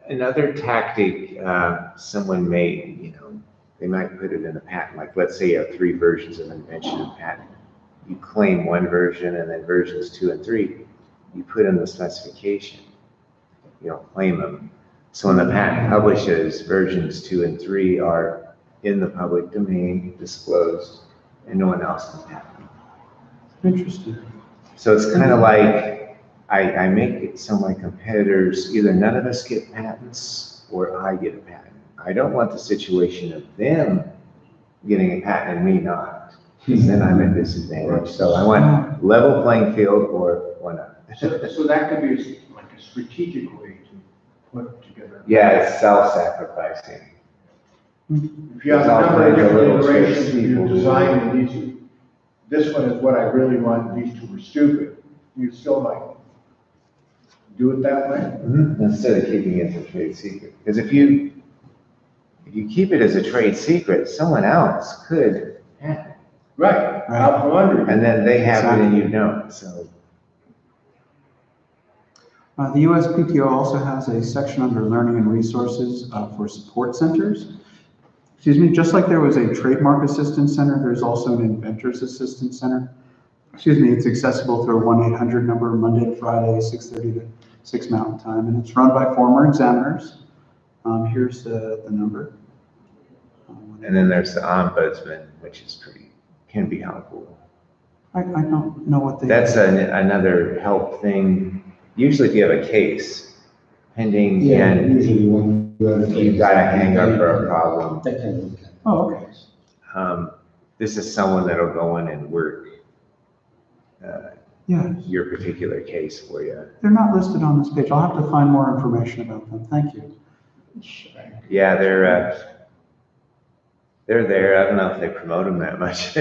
Another tactic, someone may, you know, they might put it in a patent, like let's say you have 3 versions of invention and patent. You claim one version and then versions 2 and 3, you put in the specification. You don't claim them. So when the patent publishes, versions 2 and 3 are in the public domain, disclosed, and no one else can patent them. Interesting. So it's kind of like, I make it so my competitors, either none of us get patents or I get a patent. I don't want the situation of them getting a patent and me not, because then I'm at disadvantage. So I want level playing field or one up. So that could be like a strategic way to put together. Yeah, it's self-sacrificing. If you have a number of different iterations of your design, and this one is what I really want, and these 2 were stupid, you still might do it that way? Instead of keeping it as a trade secret. Because if you keep it as a trade secret, someone else could patent it. Right, out from under you. And then they have it and you don't, so. The USPTO also has a section under learning and resources for support centers. Excuse me, just like there was a trademark assistance center, there's also an inventor's assistance center. Excuse me, it's accessible through a 1-800 number, Monday to Friday, 6:30 to 6 Mountain Time, and it's run by former examiners. Here's the number. And then there's the ombudsman, which is can be helpful. I don't know what they. That's another help thing. Usually if you have a case pending Yeah, and usually when you've got a hang up or a problem, They can look at. Oh, okay. this is someone that'll go in and work Yeah, your particular case for you. they're not listed on this page. I'll have to find more information about them. Thank you. Yeah, they're there. I don't know if they promote them that much.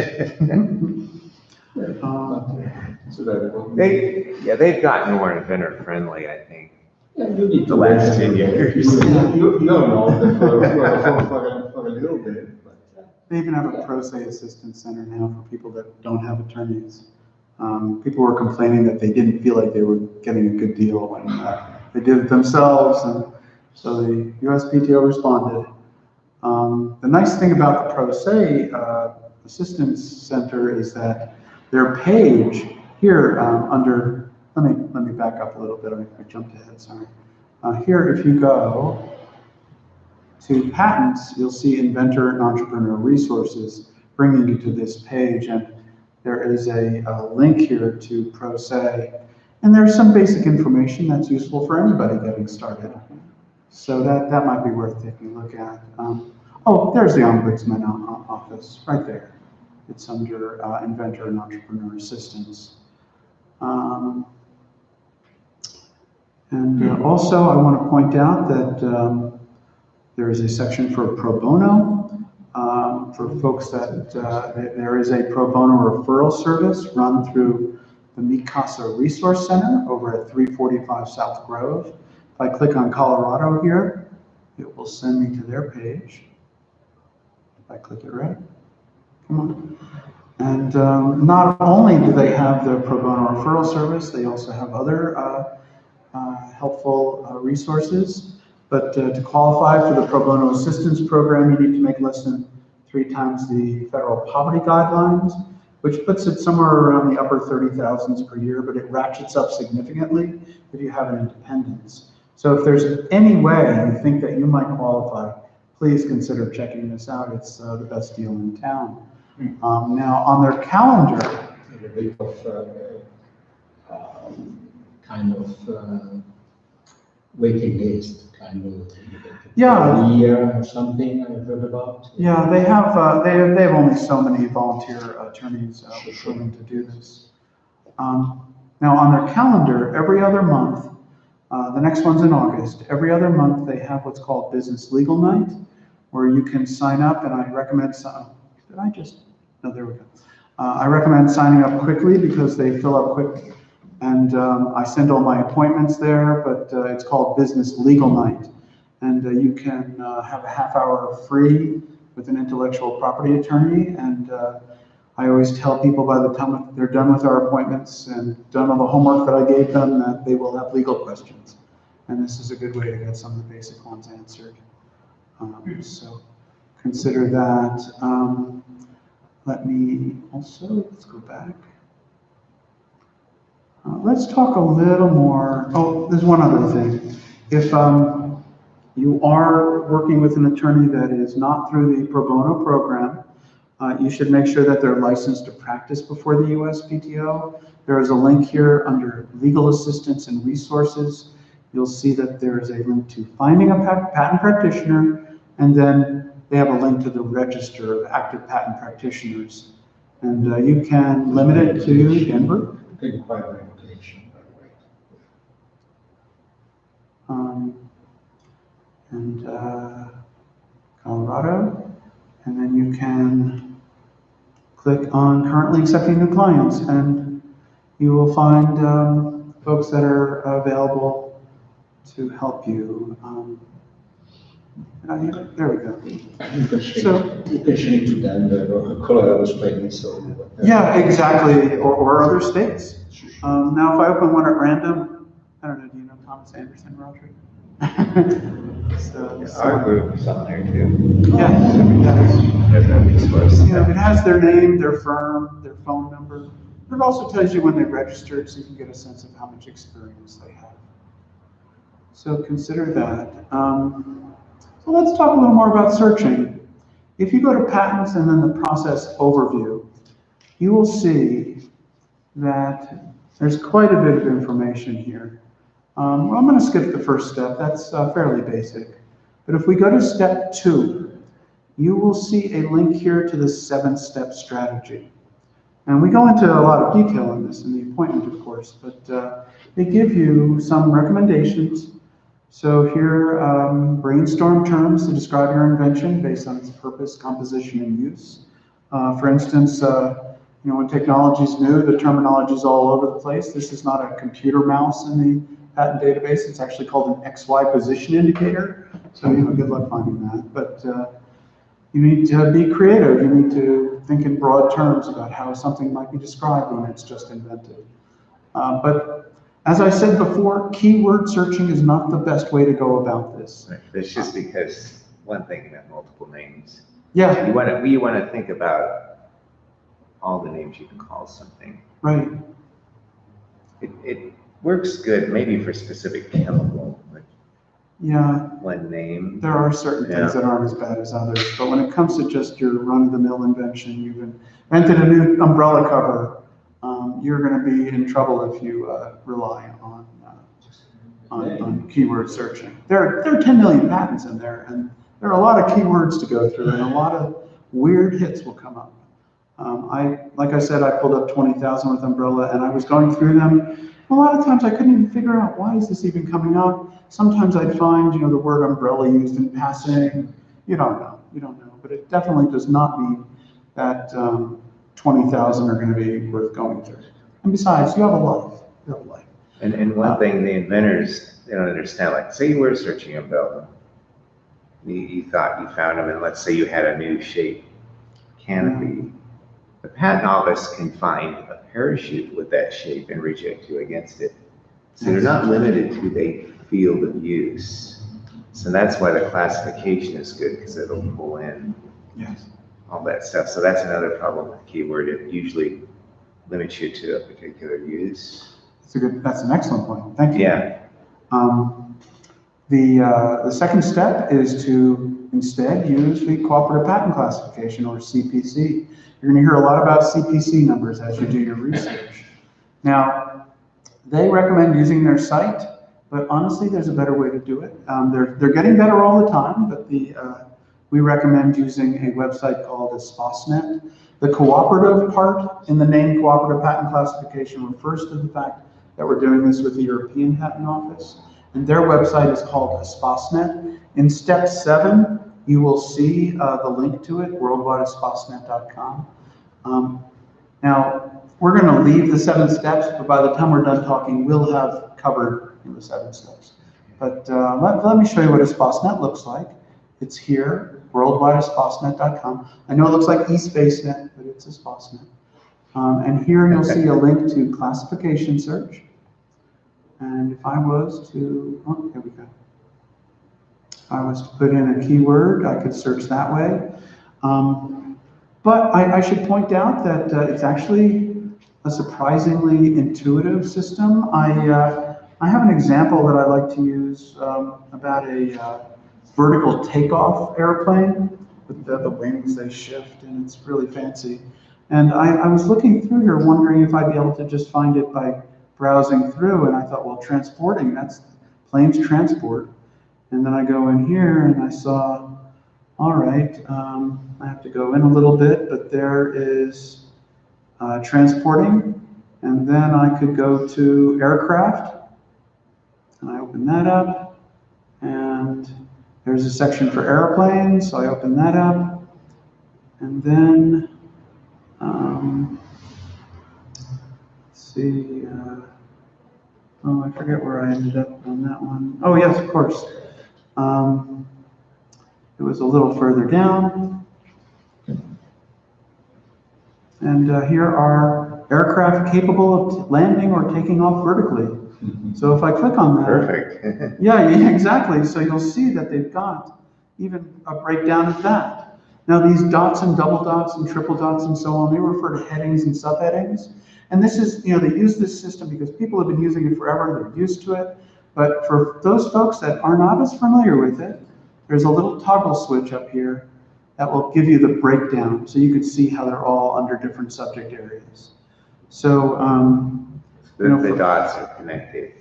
So that They've gotten more inventor friendly, I think. yeah, you need to The last learn. 10 years. You don't know them for a little bit, but. They even have a pro se assistance center now for people that don't have attorneys. People were complaining that they didn't feel like they were getting a good deal when they did it themselves, and so the USPTO responded. The nice thing about the pro se assistance center is that their page here under, let me back up a little bit. I jumped ahead, sorry. Here, if you go to patents, you'll see inventor and entrepreneur resources bringing you to this page, and there is a link here to pro se, and there's some basic information that's useful for anybody getting started. So that might be worth taking a look at. Oh, there's the Ombudsman office right there. It's under inventor and entrepreneur assistance. Also, I want to point out that there is a section for pro bono. For folks that there is a pro bono referral service run through the Mikasa Resource Center over at 345 South Grove. If I click on Colorado here, it will send me to their page. If I click it right, come on. And not only do they have the pro bono referral service, they also have other helpful resources. But to qualify for the pro bono assistance program, you need to make less than 3 times the federal poverty guidelines, which puts it somewhere around the upper 30,000s per year, but it ratchets up significantly if you have an independence. So if there's any way you think that you might qualify, please consider checking this out. It's the best deal in town. Now, on their calendar, A bit of kind of waiting list, kind of. Yeah. A year or something I've heard about. yeah, they have only so many volunteer attorneys willing to do this. Now, on their calendar, every other month, the next one's in August, every other month they have what's called Business Legal Night, where you can sign up, and I recommend, no, there we go. I recommend signing up quickly because they fill up quick, and I send all my appointments there, but it's called Business Legal Night. And you can have a half hour free with an intellectual property attorney, and I always tell people by the time they're done with our appointments and done all the homework that I gave them that they will have legal questions. And this is a good way to get some of the basic ones answered. So consider that. Let me also, let's go back. Let's talk a little more. Oh, there's one other thing. If you are working with an attorney that is not through the pro bono program, you should make sure that they're licensed to practice before the USPTO. There is a link here under Legal Assistance and Resources. You'll see that there is a link to finding a patent practitioner, and then they have a link to the Register of Active Patent Practitioners. And you can limit it to Denver. Require regulation, by the way. And Colorado, and then you can click on currently accepting new clients, and you will find folks that are available to help you. There we go. You can change, So- you can change to Denver or Colorado Springs or whatever. Yeah, exactly, or other states. Now, if I open one at random, I don't know, do you know Thomas Anderson, Roderick? Our group is on there too. Yeah, There's no resource. it has their name, their firm, their phone number. It also tells you when they registered, so you can get a sense of how much experience they have. So consider that. So let's talk a little more about searching. If you go to patents and then the process overview, you will see that there's quite a bit of information here. I'm going to skip the first step. That's fairly basic. But if we go to step 2, you will see a link here to the 7-step strategy. And we go into a lot of detail in this in the appointment, of course, but they give you some recommendations. So here, brainstorm terms to describe your invention based on its purpose, composition, and use. For instance, when technology is new, the terminology is all over the place. This is not a computer mouse in the patent database. It's actually called an XY position indicator. So, good luck finding that. But you need to be creative. You need to think in broad terms about how something might be described when it's just invented. But as I said before, keyword searching is not the best way to go about this. Right. It's just because one thing can have multiple names. Yeah, You want to think about all the names you can call something. right. It works good maybe for specific chemical, like Yeah, one name. there are certain things Yeah. that aren't as bad as others. But when it comes to just your run-of-the-mill invention, you've invented a new umbrella cover, you're going to be in trouble if you rely on keyword searching. There are 10 million patents in there, and there are a lot of keywords to go through, and a lot of weird hits will come up. Like I said, I pulled up 20,000 with umbrella, and I was going through them. A lot of times I couldn't even figure out why is this even coming up. Sometimes I'd find, the word umbrella used in passing. You don't know, but it definitely does not mean that 20,000 are going to be worth going through. And besides, you have a life. And one thing the inventors, they don't understand, like say you were searching umbrella. You thought you found them, and let's say you had a new shape canopy. The patent office can find a parachute with that shape and reject you against it. So they're not limited to a field of use. So that's why the classification is good, because it'll pull in Yes. all that stuff. So that's another problem with keyword. It usually limits you to a particular use. That's an excellent point. Thank you. Yeah. The second step is to instead use the cooperative patent classification, or CPC. You're going to hear a lot about CPC numbers as you do your research. Now, they recommend using their site, but honestly, there's a better way to do it. They're getting better all the time, but we recommend using a website called ESPASnet. The cooperative part in the name Cooperative Patent Classification refers to the fact that we're doing this with the European Patent Office, and their website is called ESPASnet. In step 7, you will see the link to it, worldwideespasnet.com. Now, we're going to leave the 7 steps, but by the time we're done talking, we'll have covered the 7 steps. But let me show you what ESPASnet looks like. It's here, worldwideespasnet.com. I know it looks like eSpaceNet, but it's ESPASnet. And here you'll see a link to classification search. And if I was to, oh, here we go. If I was to put in a keyword, I could search that way. But I should point out that it's actually a surprisingly intuitive system. I have an example that I like to use about a vertical takeoff airplane with the wings, they shift, and it's really fancy. And I was looking through here wondering if I'd be able to just find it by browsing through, and I thought, well, transporting, that's planes transport. And then I go in here and I saw, all right, I have to go in a little bit, but there is transporting, and then I could go to aircraft, and I open that up, and there's a section for airplanes, so I open that up, and then, let's see, oh, I forget where I ended up on that one. Oh, yes, of course. It was a little further down. And here are aircraft capable of landing or taking off vertically. So if I click on that. Perfect. Yeah, exactly. So you'll see that they've got even a breakdown of that. Now these dots and double dots and triple dots and so on, they refer to headings and subheadings. And this is, they use this system because people have been using it forever, they're used to it. But for those folks that are not as familiar with it, there's a little toggle switch up here that will give you the breakdown, so you can see how they're all under different subject areas. So, The dots are connected.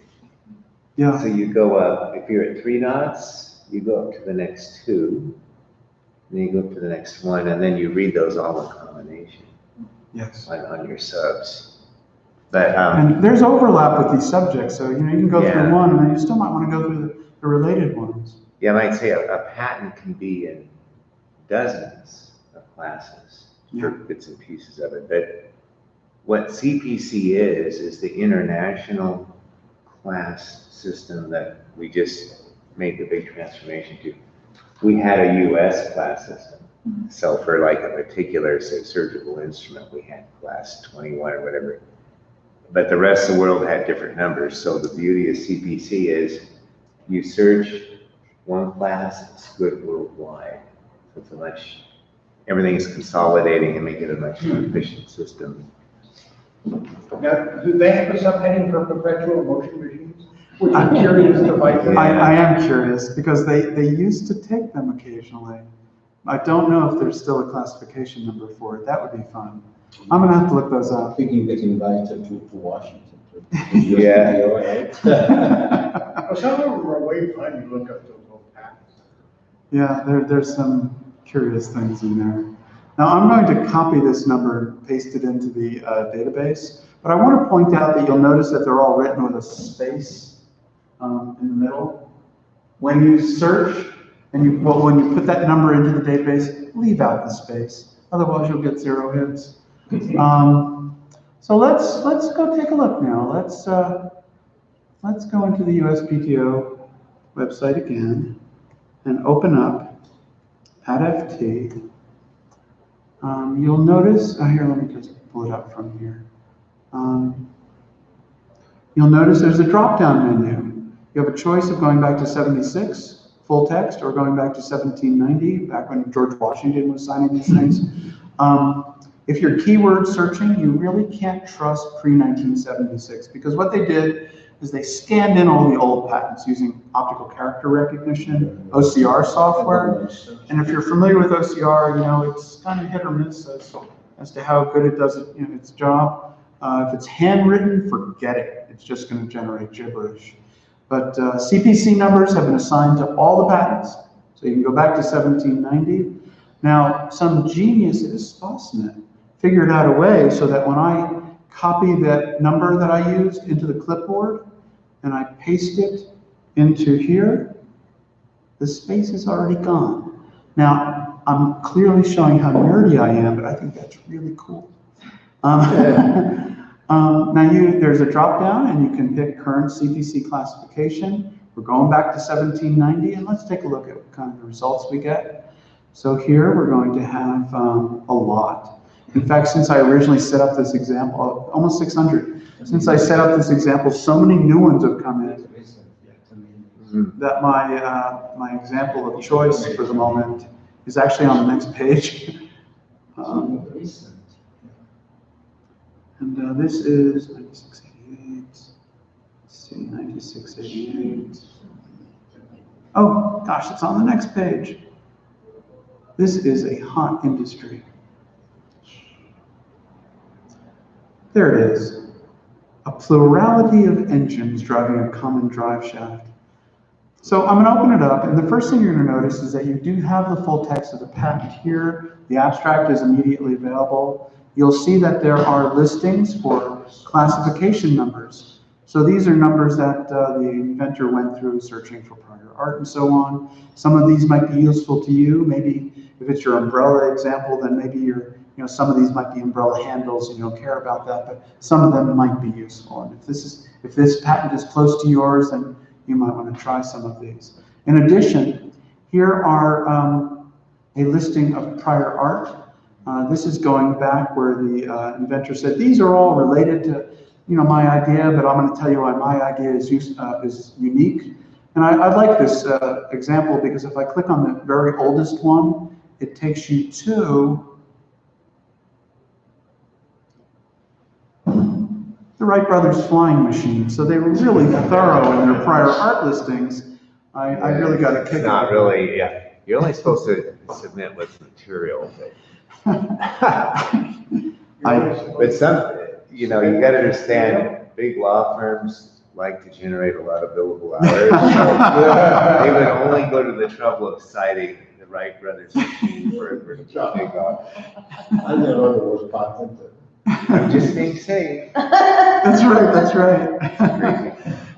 yeah. So you go up, if you're at 3 dots, you go up to the next 2, then you go up to the next 1, and then you read those all in combination. Yes. On your subs. But, and there's overlap with these subjects, so you can go Yeah. through one, and then you still might want to go through the related ones. yeah, I might say a patent can be in dozens of classes, for bits and pieces of it. But what CPC is the international class system that we just made the big transformation to. We had a US class system. So for like a particular surgical instrument, we had class 21 or whatever. But the rest of the world had different numbers. So the beauty of CPC is you search one class, it's good worldwide. So it's everything is consolidating and making it a much more efficient system. Now, do they have a subheading for perpetual motion regimes? Which I'm curious to find. I am curious, because they used to take them occasionally. I don't know if there's still a classification number for it. That would be fun. I'm going to have to look those up. Thinking they can invite to Washington. Yeah. Well, some of them are way fun, you look up those old patents. Yeah, there's some curious things in there. Now I'm going to copy this number and paste it into the database, but I want to point out that you'll notice that they're all written with a space in the middle. When you search, and when you put that number into the database, leave out the space. Otherwise you'll get 0 hits. So let's go take a look now. Let's go into the USPTO website again and open up AdFT. You'll notice, here, let me just pull it up from here. You'll notice there's a drop-down menu. You have a choice of going back to 76, full text, or going back to 1790, back when George Washington was signing these things. If you're keyword searching, you really can't trust pre-1976, because what they did is they scanned in all the old patents using optical character recognition, OCR software. And if you're familiar with OCR, you know, it's kind of hit or miss as to how good it does its job. If it's handwritten, forget it. It's just going to generate gibberish. But CPC numbers have been assigned to all the patents. So you can go back to 1790. Now, some genius at Spasnet figured out a way so that when I copy that number that I used into the clipboard and I paste it into here, the space is already gone. Now, I'm clearly showing how nerdy I am, but I think that's really cool. There's a drop down and you can pick current CPC classification. We're going back to 1790, and let's take a look at what kind of results we get. So here we're going to have a lot. In fact, since I originally set up this example, almost 600. Since I set up this example, so many new ones have come in that my example of choice for the moment is actually on the next page. And this is 9688. Let's see, 9688. Oh, gosh, it's on the next page. This is a hot industry. There it is. A plurality of engines driving a common drive shaft. So I'm going to open it up, and the first thing you're going to notice is that you do have the full text of the patent here. The abstract is immediately available. You'll see that there are listings for classification numbers. So these are numbers that the inventor went through searching for prior art and so on. Some of these might be useful to you. Maybe if it's your umbrella example, then maybe some of these might be umbrella handles and you don't care about that, but some of them might be useful. And if this patent is close to yours, then you might want to try some of these. In addition, here are a listing of prior art. This is going back where the inventor said, these are all related to my idea, but I'm going to tell you why my idea is unique. And I like this example because if I click on the very oldest one, it takes you to the Wright brothers flying machine. So they were really thorough in their prior art listings. I really got a kick. It's not really, yeah. You're only supposed to submit what's material. But some, you got to understand, big law firms like to generate a lot of billable hours. So they would only go to the trouble of citing the Wright brothers machine for a big law. I never was patented. I'm just being safe. That's right.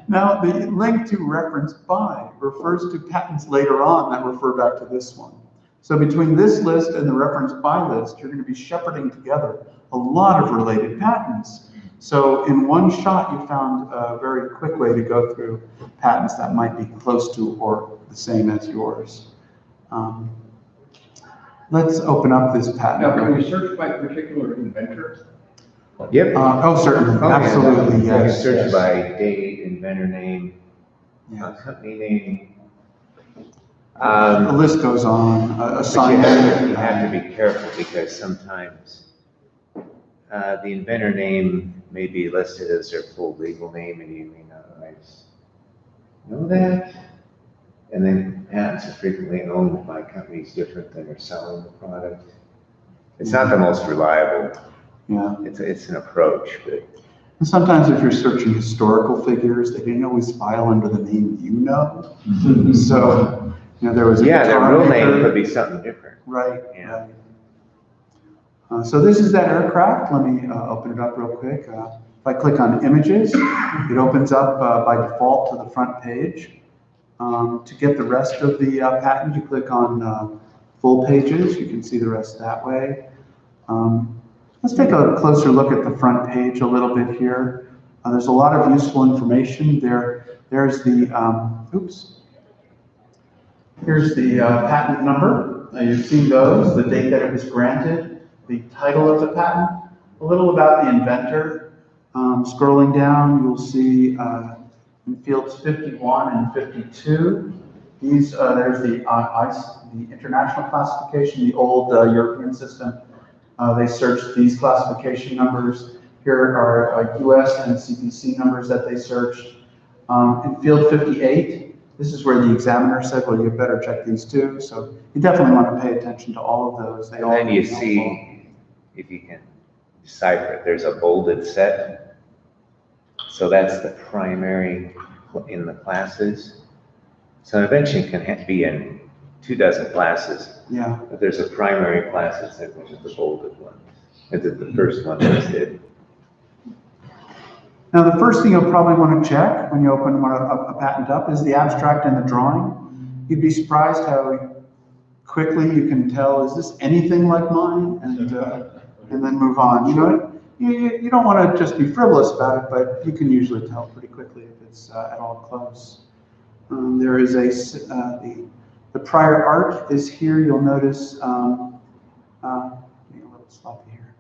Now, the link to reference by refers to patents later on that refer back to this one. So between this list and the reference by list, you're going to be shepherding together a lot of related patents. So in one shot, you found a very quick way to go through patents that might be close to or the same as yours. Let's open up this patent. Now, can we search by particular inventor? Yep. Certainly, absolutely, You can yes. search by date, inventor name, Yes. company name. The list goes on. But Assignment. you have to be careful because sometimes the inventor name may be listed as their full legal name and you may not always know that. And then patents are frequently owned by companies different than are selling the product. It's not the most reliable. Yeah. It's an approach, but And sometimes if you're searching historical figures, they didn't always file under the name So, there was a their real guitar name maker. could be something different. Right. Yeah. Right. So this is that aircraft. Let me open it up real quick. If I click on images, it opens up by default to the front page. To get the rest of the patent, you click on full pages. You can see the rest that way. Let's take a closer look at the front page a little bit here. There's a lot of useful information there. There's the, here's the patent number. You've seen those, the date that it was granted, the title of the patent, a little about the inventor. Scrolling down, you'll see in fields 51 and 52, These, there's the the international classification, the old European system. They searched these classification numbers. Here are US and CPC numbers that they searched. In field 58, this is where the examiner said, well, you better check these too. So you definitely want to pay attention to all of those. They And all then you helpful. see, if you can decipher it, there's a bolded set. So that's the primary in the classes. So an invention can be in 24 classes, Yeah. but there's a primary class that's in, which is the bolded one. It's the first one listed. Now, the first thing you'll probably want to check when you open a patent up is the abstract and the drawing. You'd be surprised how quickly you can tell, is this anything like mine? And then move on. You know, you don't want to just be frivolous about it, but you can usually tell pretty quickly if it's at all close. There is the prior art is here. You'll notice, a little sloppy here.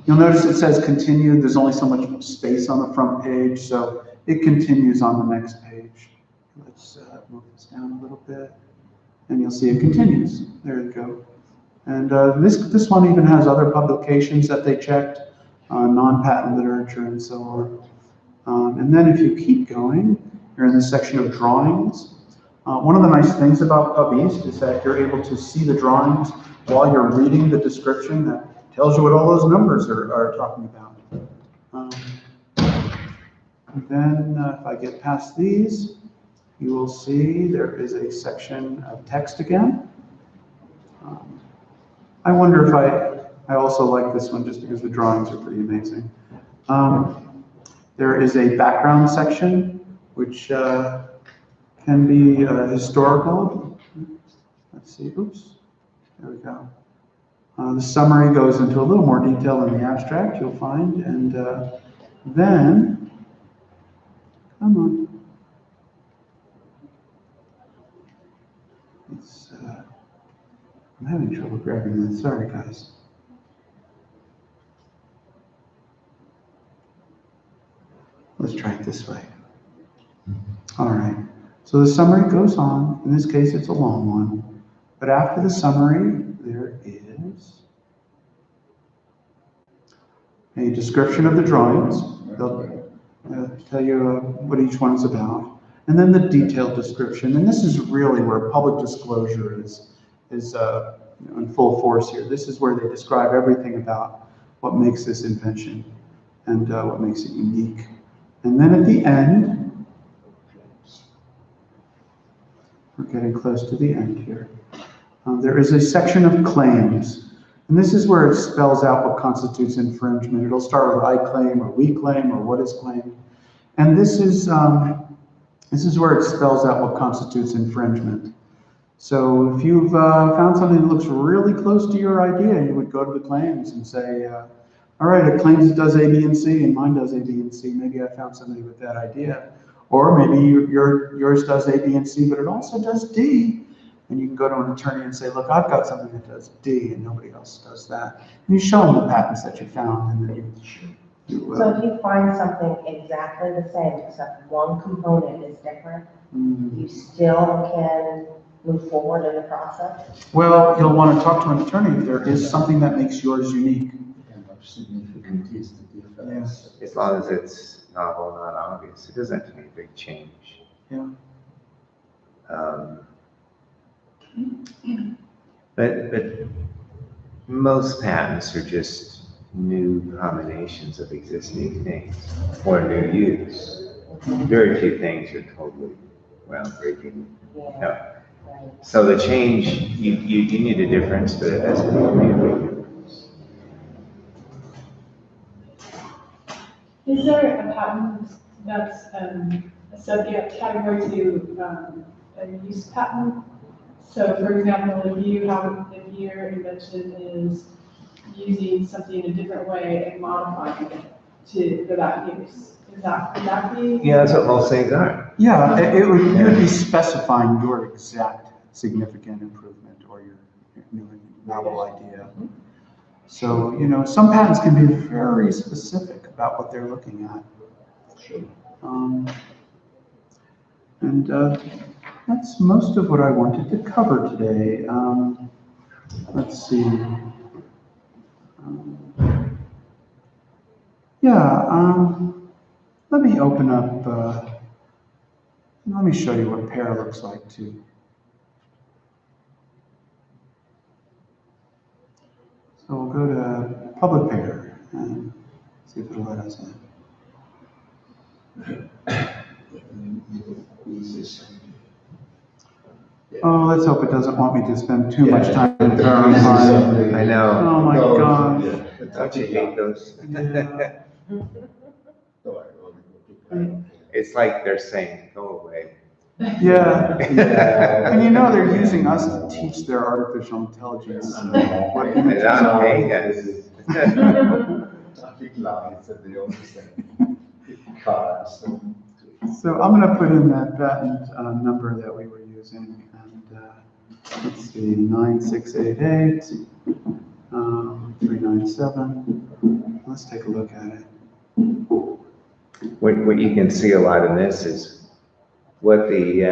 You'll notice it says continue. There's only so much space on the front page, so it continues on the next page. Let's move this down a little bit, and you'll see it continues. There you go. And this one even has other publications that they checked, non-patent literature and so on. And then if you keep going, you're in the section of drawings. One of the nice things about PubEast is that you're able to see the drawings while you're reading the description that tells you what all those numbers are talking about. And then if I get past these, you will see there is a section of text again. I wonder if I also like this one just because the drawings are pretty amazing. There is a background section, which can be historical. Let's see, oops, there we go. The summary goes into a little more detail in the abstract, you'll find, and then, come on. I'm having trouble grabbing that, sorry guys. Let's try it this way. All right, so the summary goes on. In this case, it's a long one. But after the summary, there is a description of the drawings. They'll tell you what each one is about. And then the detailed description. And this is really where public disclosure is in full force here. This is where they describe everything about what makes this invention and what makes it unique. And then at the end, we're getting close to the end here. There is a section of claims. And this is where it spells out what constitutes infringement. It'll start with I claim or we claim or what is claimed. And this is where it spells out what constitutes infringement. So if you've found something that looks really close to your idea, you would go to the claims and say, all right, it claims it does A, B, and C, and mine does A, B, and C. Maybe I found somebody with that idea. Or maybe yours does A, B, and C, but it also does D. And you can go to an attorney and say, look, I've got something that does D, and nobody else does that. And you show them the patents that you found, and then So if you find something exactly the same, except one component is different, you still can move forward in the process? well, you'll want to talk to an attorney if there is something that makes yours unique. And how significant is the difference? As long as it's novel, not obvious, it doesn't have to be a big change. Yeah. But most patents are just new combinations of existing things or new use. Very few things are totally groundbreaking. Yeah. No. Right. So the change, you need a difference, but it doesn't need to be a big difference. Is there a patent that's a subject category to a use patent? So for example, if your invention is using something in a different way and modifying it for that use, would that be? Yeah, that's what most things are. Yeah, you would be specifying your exact significant improvement or your new novel idea. So, some patents can be very specific about what they're looking at. that's most of what I wanted to cover today. Let's see. Let me open up, let me show you what pair looks like too. So we'll go to public pair and see if it'll let us in. Oh, let's hope it doesn't want me to spend too much time in verifying. I know. Oh my God. Don't you hate those? Yeah. It's like they're saying, go away. Yeah. And you know they're using us to teach their artificial intelligence what images They're not are. paying us. Traffic lights and they also say cars. So I'm going to put in that patent number that we were using, and let's see, 9688, 397. Let's take a look at it. What you can see a lot in this is what the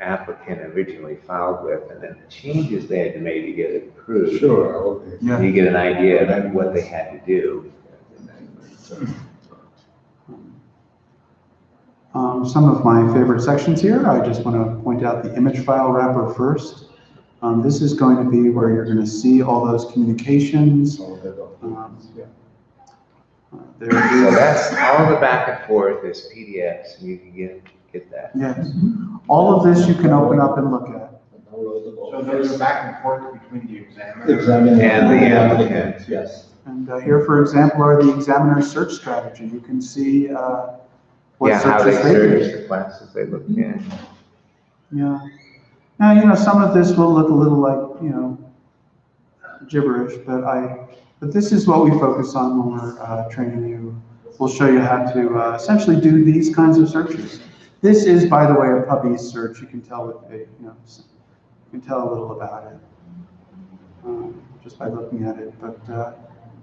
applicant originally filed with, and then the changes they had to make to get it approved. Sure, okay. Yeah. You get an idea of what they had to do. Some of my favorite sections here, I just want to point out the image file wrapper first. This is going to be where you're going to see all those communications. All the documents, yeah. There So is, that's all the back and forth is PDFs, and you can get that. yes, all of this you can open up and look at. So there's a back and forth between the examiner. Examiner And the applicant. Yes. And here, for example, are the examiner's search strategy. You can see what Yeah, how they searches they search did. the classes they looked in. Yeah. Now, you know, some of this will look a little like, you know, gibberish, but this is what we focus on when we're training you. We'll show you how to essentially do these kinds of searches. This is, by the way, a Pubby's search. You can tell what they, you know, you can tell a little about it just by looking at it. But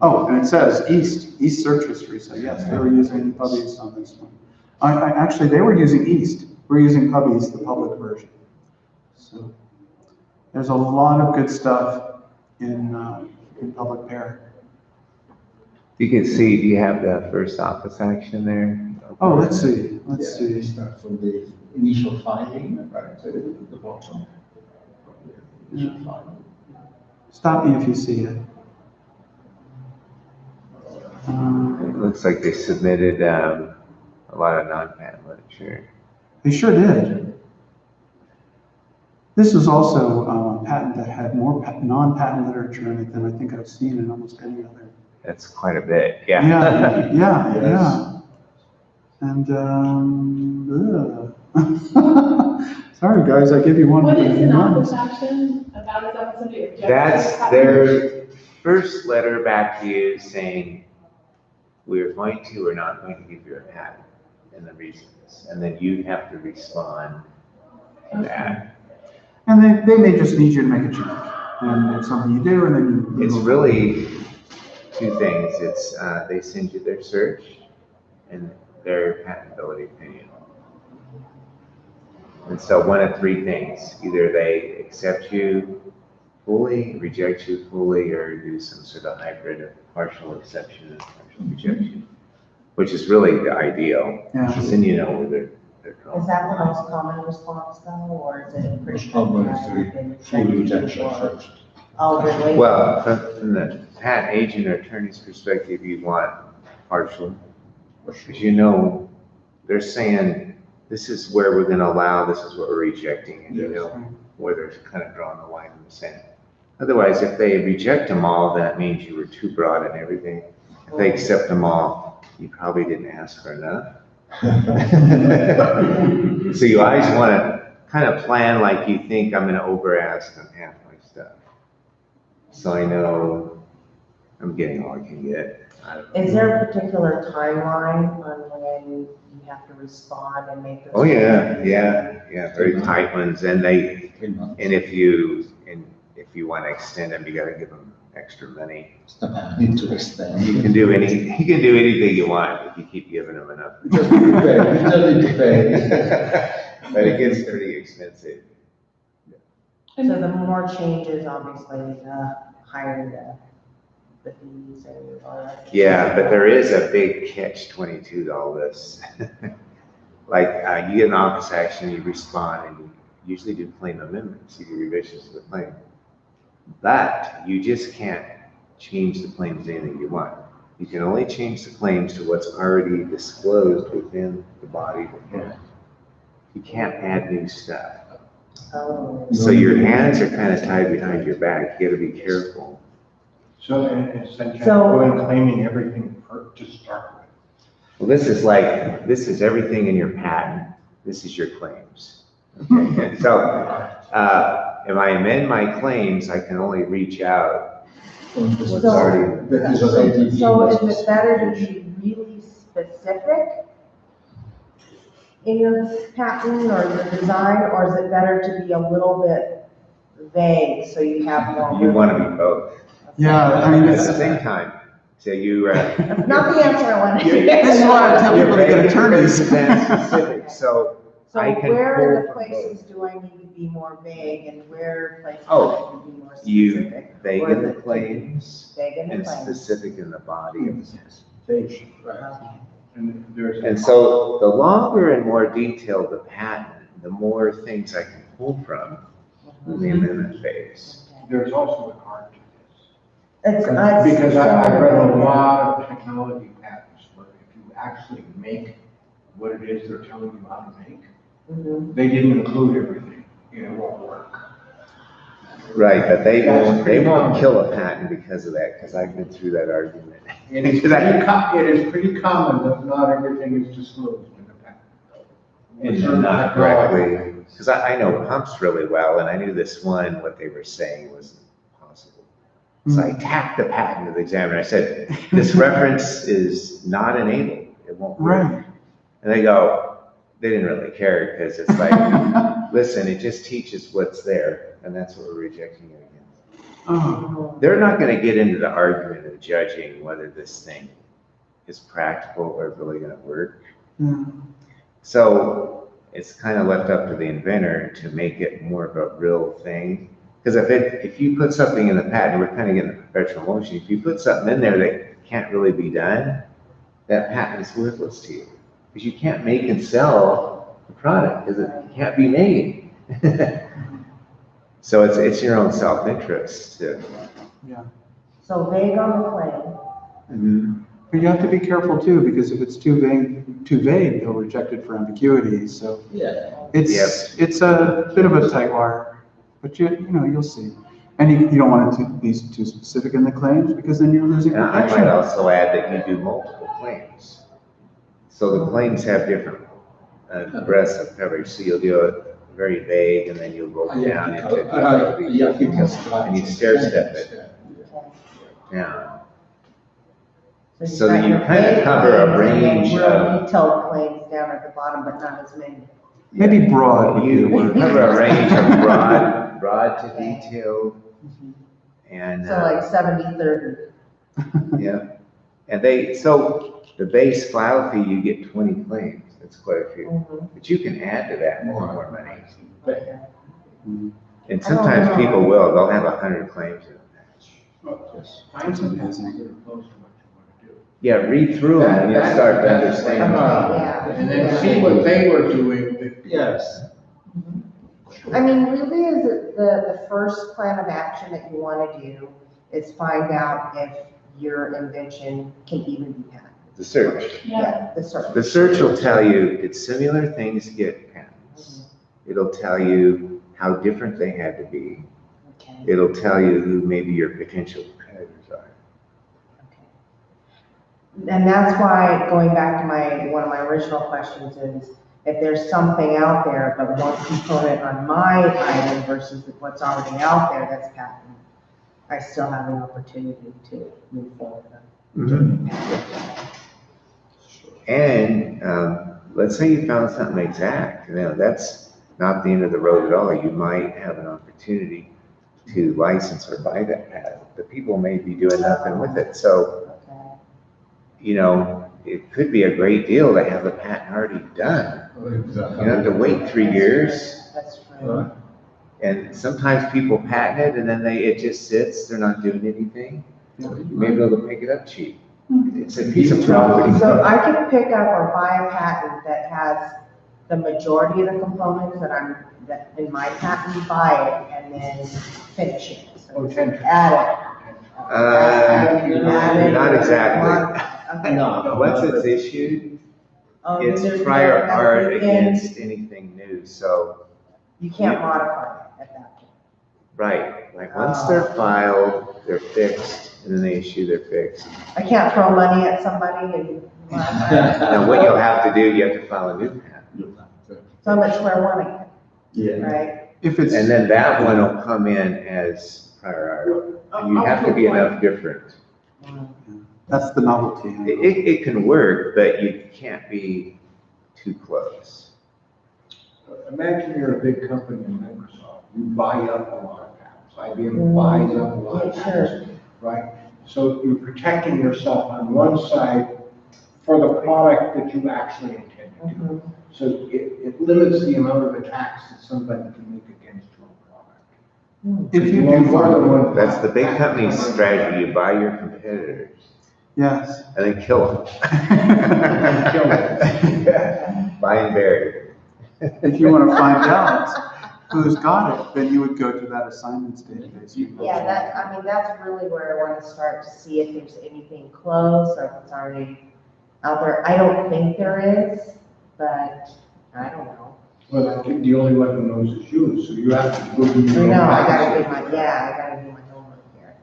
oh, and it says East search history. So yes, they were using Pubby's on this one. Actually, they were using East. We're using Pubby's, the public version. So there's a lot of good stuff in public pair. You can see, do you have the first office action there? Oh, let's see. Let's see. Start from the initial finding, right, so the bottom. Initial finding. Stop me if you see it. It looks like they submitted a lot of non-patent literature. They sure did. This was also a patent that had more non-patent literature in it than I think I've seen in almost any other. That's quite a bit, yeah. Yeah. Yes. And, sorry guys, I give you one. What is an anonymous. office action about? Is that somebody objecting? That's their first letter back to you saying, we're going to or not going to give you a patent and the reasons. And then you have to respond to that. And they may just need you to make a change. And it's something you do, and then you. It's really two things. It's, they send you their search and their patentability opinion. And so one of three things, either they accept you fully, reject you fully, or do some sort of hybrid of partial acception and partial rejection, which is really the ideal. Yeah. Then you know where they're Is going. that the most common response though, or is it pretty? Common is standard the in full training rejection or- first. Oh, really? Well, from the patent agent or attorney's perspective, you want partial. Because you know, they're saying, this is where we're gonna allow, this is what we're rejecting, and you Yes. know where they're kind of drawing the line in the sand. Otherwise, if they reject them all, that means you were too broad in everything. If they accept them all, you probably didn't ask for enough. So you always wanna kind of plan like you think I'm gonna over ask on half my stuff. So I know I'm getting all I can get. I don't know. Is there a particular timeline on when you have to respond and make those? Oh, yeah, very tight ones, and they, 3 months. and if you want to extend them, you gotta give them extra money. Need to extend. You can do anything you want if you keep giving them enough. Just need to pay. but it gets pretty expensive. So the more changes, obviously, the higher the fees and all that. Yeah, but there is a big catch-22 to all this. Like, you get an office action, you respond, and you usually do claim amendments, you do revisions to the claim. But you just can't change the claims anything you want. You can only change the claims to what's already disclosed within the body of the claim. You can't add new stuff. Oh. So your hands are kind of tied behind your back. You gotta be careful. So essentially, So- we're claiming everything to start with. Well, this is everything in your patent. This is your claims. Okay, so, if I amend my claims, I can only reach out what's So- already. That is already. So is it better to be really specific in your patent or your design, or is it better to be a little bit vague so you have more? You want to be both Yeah, I mean, at it's, the same time. So you, That's not the answer I wanted to hear. This is why I tell people to get you're attorneys. very specific. So So I can where pull in the from places do I need to be more vague and where places do Oh, I need to be more you specific? vague Or in the is it claims Vague in the and claims. specific in the body of the specification. Okay. And there's. And so the longer and more detailed the patent, the more things I can pull from in the amendment phase. Okay. There's also an art to It's, this. Because I've read a lot of technology patents where if you actually make what it is they're telling you how to make, Mhm. they didn't include everything, and it won't work. Right, but they That's won't pretty common. kill a patent because of that, because I've been through that argument. It is pretty common that not everything is disclosed in the patent. And not correctly, because I know pumps really well, and I knew this one, what they were saying was impossible. So I tapped the patent to the examiner, I said, this reference is not enabled, it won't work. right. And they go, they didn't really care, because it's like, listen, it just teaches what's there, and that's what we're rejecting it against. Oh, They're not gonna get into the argument of judging whether this thing is practical or really gonna work. yeah. So it's kind of left up to the inventor to make it more of a real thing. Because if you put something in the patent, we're kind of getting the professional motion, if you put something in there that can't really be done, that patent is worthless to you. Because you can't make and sell the product, because it can't be made. So it's your own self-interest to. So vague on the claim. But you have to be careful too, because if it's too vague, they'll reject it for ambiguity, so Yeah. it's a bit of a tight wire, but you'll see. And you don't want it to be too specific in the claims, because then you're losing And I might protection. also add that you do multiple claims. So the claims have different breadths of coverage, so you'll do it very vague, and then you'll go down into. And you stair step it down. you've So got you your kind of vague cover a claims and then range real of. detailed claims down at the bottom, but not as many. Maybe broad would be the You word. cover a range of broad to detailed, and, So like 70-30. yeah. And so the base file fee, you get 20 claims, that's quite a few. Mhm. But you can add to that more money. Okay. And sometimes people will, they'll have 100 claims in a patch. Find something that's close to what you want to do. Yeah, read through them and you'll start to understand. Yeah. And then see what they were doing. Yes. I mean, really, is it the first plan of action that you want to do is find out if your invention can even be patented. The search. Yeah. The search. The search will tell you it's similar things get patents. It'll tell you how different they had to be. Okay. It'll tell you who maybe your potential competitors are. And that's why, going back to one of my original questions is, if there's something out there, but one component on my item versus what's already out there that's patented, I still have an opportunity to move forward. And let's say you found something exact, that's not the end of the road at all. You might have an opportunity to license or buy that patent, but people may be doing nothing with it. So, Okay. it could be a great deal to have a patent already done. You have to wait 3 years, That's true. and sometimes people patent it, and then it just sits, they're not doing anything. Maybe they'll pick it up cheap. It's a piece of property. So I can pick up or buy a patent that has the majority of the components that in my patent, buy it and then finish it. So add it. Not exactly. No. Once it's issued, There's it's no prior art nothing in- against anything new, so, You can't modify it at that point. right, like, once they're filed, they're fixed, and then they issue, they're fixed. I can't throw money at somebody and Now, what you'll have to do, you have to file a new patent, so much square one again, Yeah. right? If it's, and then that one will come in as prior art, and you have to be enough different. that's the novelty. It can work, but you can't be too close. Imagine you're a big company in Microsoft, you buy up a lot of patents, IBM buys up a lot of Yeah, patents, right? So you're protecting yourself on one side for the product that you actually intend to do. So it limits the amount of attacks that somebody can make against your product. If you want do more than one. That's the big company's strategy, you buy your competitors, yes. and then kill them. Buy and bury. If you want to find out who's got it, then you would go to that assignments database. Yeah, that's really where I want to start to see if there's anything close or if it's already out there. I don't think there is, but I don't know. Well, I think the only one who knows is you, so you have to go do your own. No, I patents. gotta do my homework here.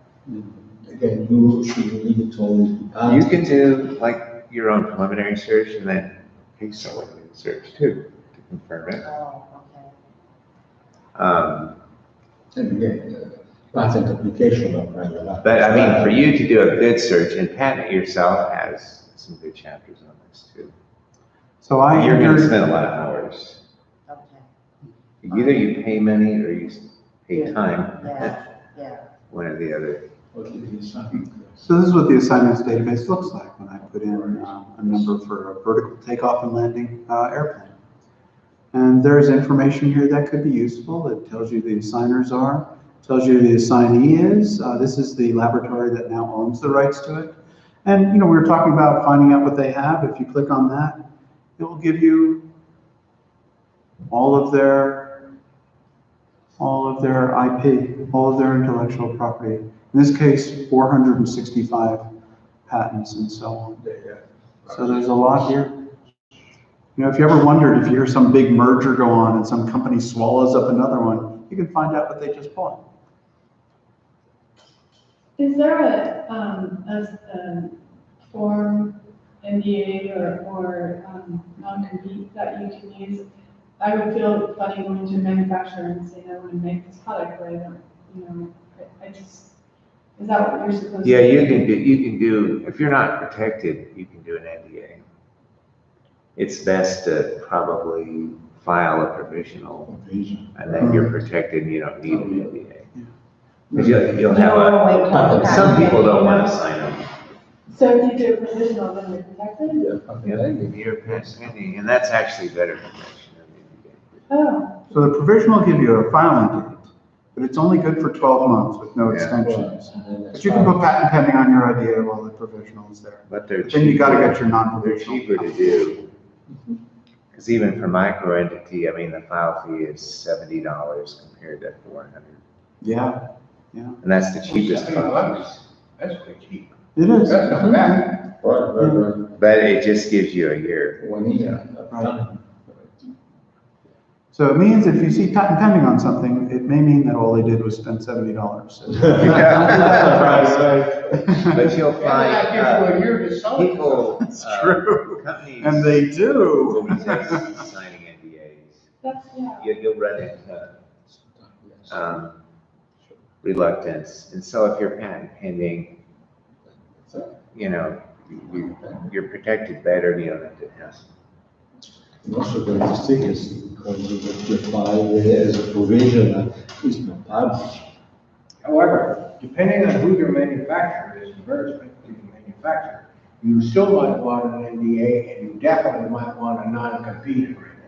Again, you should leave it only. You can do like your own preliminary search and then pay someone to search too, to confirm it. Oh, okay. And again, patent application of private art. But I mean, for you to do a good search, and patent yourself has some good chapters on this too. So You're gonna spend a lot of hours. Okay. Either you pay money or you pay time, Yeah. one or the other. So this is what the assignments database looks like when I put in a number for a vertical takeoff and landing airplane. And there's information here that could be useful. It tells you who the assigners are, tells you who the assignee is. This is the laboratory that now owns the rights to it. And, we were talking about finding out what they have. If you click on that, it will give you all of their IP, all of their intellectual property. In this case, 465 patents and so on. So there's a lot here. If you ever wondered if you hear some big merger go on and some company swallows up another one, you can find out what they just bought. Is there a form NDA or non-compete that you can use? I would feel funny going to a manufacturer and saying, I want to make this product, but I don't, is that what you're supposed to do? Yeah, you can do, if you're not protected, you can do an NDA. It's best to probably file a provisional, and then you're protected and you don't need an NDA. Because you'll have some people don't want to sign them. So if you do a provisional, then you're protected? Yeah, you're pending, and that's actually better protection than the NDA. Oh, So the provisional will give you a filing date, but it's only good for 12 months with no Yeah. extensions. But you can put patent pending on your idea while the provisional is there. But they're Then you gotta cheaper. get your non-provisional. They're cheaper to do. Because even for micro entity, I mean, the file fee is $70 compared to $400. Yeah, And that's the cheapest file. That's quite cheap. it is. That's not bad. But it just gives you a year. Right. So it means if you see patent pending on something, it may mean that all they did was spend $70. But you'll That gives find, you a year to sell it. people, true. companies. And they do. will be signing NDAs. that's, yeah. You'll run into, reluctance. And so if you're patent pending, you're protected better, you don't have to hassle. Also going to stick is because you file it as a provision is not published. However, depending on who your manufacturer is, and very specifically the manufacturer, you still might want an NDA and you definitely might want a non-compete agreement.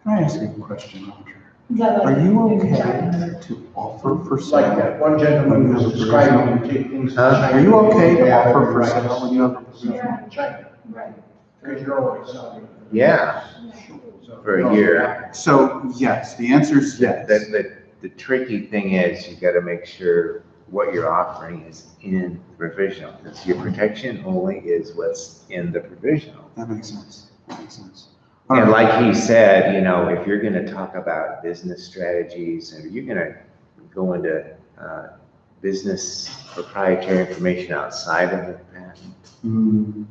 Can I ask you a question, Roger? Is that like Are you in okay China? to offer for It's like sale? that one gentleman was describing you take things. to Are you China, okay they to have offer every for right sale to when you have a steal position? from China, Right. because you're always selling. Yeah, So, for a you know, year. So, yes, the answer is yes. The tricky thing is you gotta make sure what you're offering is in the provisional. Because your protection only is what's in the provisional. That makes sense. That makes sense. And All right. like he said, if you're gonna talk about business strategies and you're gonna go into, business proprietary information outside of the patent, Hmm,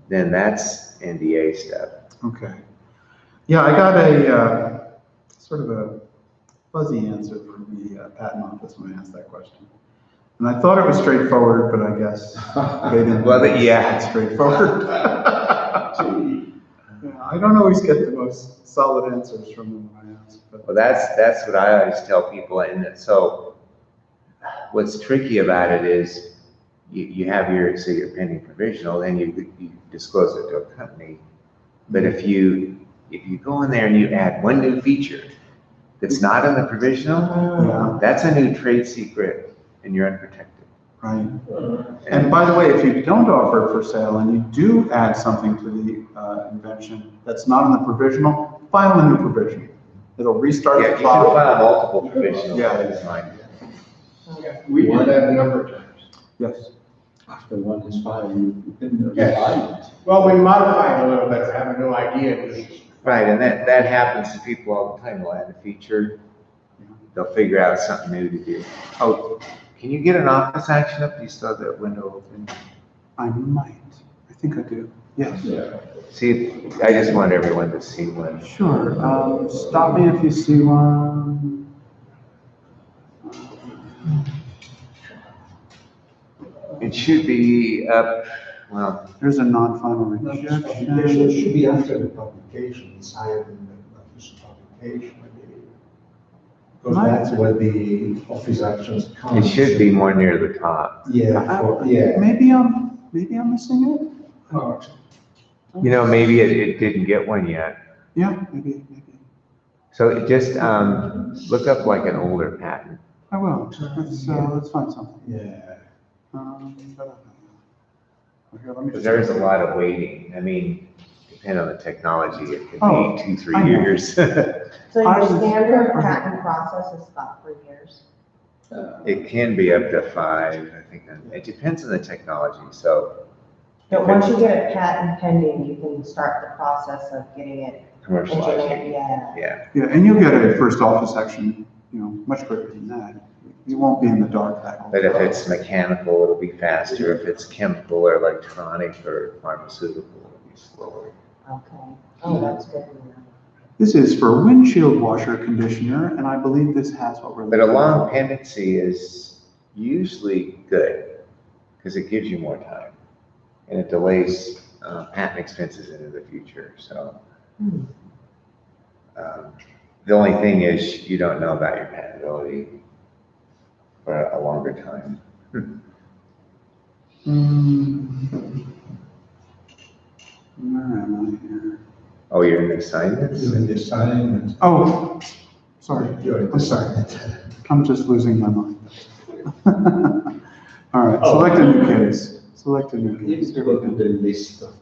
then that's NDA stuff. okay. Yeah, I got a, sort of a fuzzy answer from the patent office when I asked that question. And I thought it was straightforward, but I guess they didn't. Well, yeah. It's straightforward. Yeah, I don't always get the most solid answers from them when I ask, but. Well, that's what I always tell people, and so what's tricky about it is you have say your pending provisional, then you disclose it to a company. But if you go in there and you add one new feature that's not in the provisional, Yeah. that's a new trade secret and you're unprotected. Right. And by the way, if you don't offer it for sale and you do add something to the invention that's not in the provisional, file a new provision. It'll restart Yeah, the you can clock. file multiple provisionals, Yeah. that is fine. We did that a number of times. Yes. After one is filed, you can Yes. refile it. Well, we modified a little bit, or have a new idea. Right, and that happens to people all the time. They'll add a feature, they'll figure out something new to do. Oh, can you get an office action up? Do you still have that window open? I might. I think I do. Yes. Yeah. See, I just want everyone to see one. Sure. Stop me if you see one. It should be up, well, There's a non-final No, this rejection. publication should be after the publication, it's higher than the official publication, I believe. Because Right. that's where the office actions come. it should be more near the top. Yeah, yeah. Maybe I'm missing it. Oh, Maybe it didn't get one yet. Yeah, maybe. So it just, look up like an older patent. I will. Let's find something. yeah. Here, let me Because just. there's a lot of waiting. I mean, depending on the technology, it could Oh, be 2-3 I know. years. So I your was- standard patent process is about 3 years. It can be up to 5, I think. It depends on the technology, so But once you get a patent pending, you can start the process of getting it commercializing, engineered, yeah. yeah. Yeah, and you'll get a first office action, much quicker than that. You won't be in the dark that whole But if time. it's mechanical, it'll be faster. If it's chemical or electronic or pharmaceutical, it'll be slower. Okay. Oh, that's good to know. This is for windshield washer conditioner, and I believe this has what we're. But a looking long for. pendency is usually good because it gives you more time and it delays patent expenses into the future. So the only thing is you don't know about your patentability for a longer time. Where am I here? Oh, you're in the assignments? You're in the assignment. Oh, sorry. You're in the I'm sorry. assignment. I'm just losing my mind. All right, Oh. select a new case. Select a new If case. you go to the list of,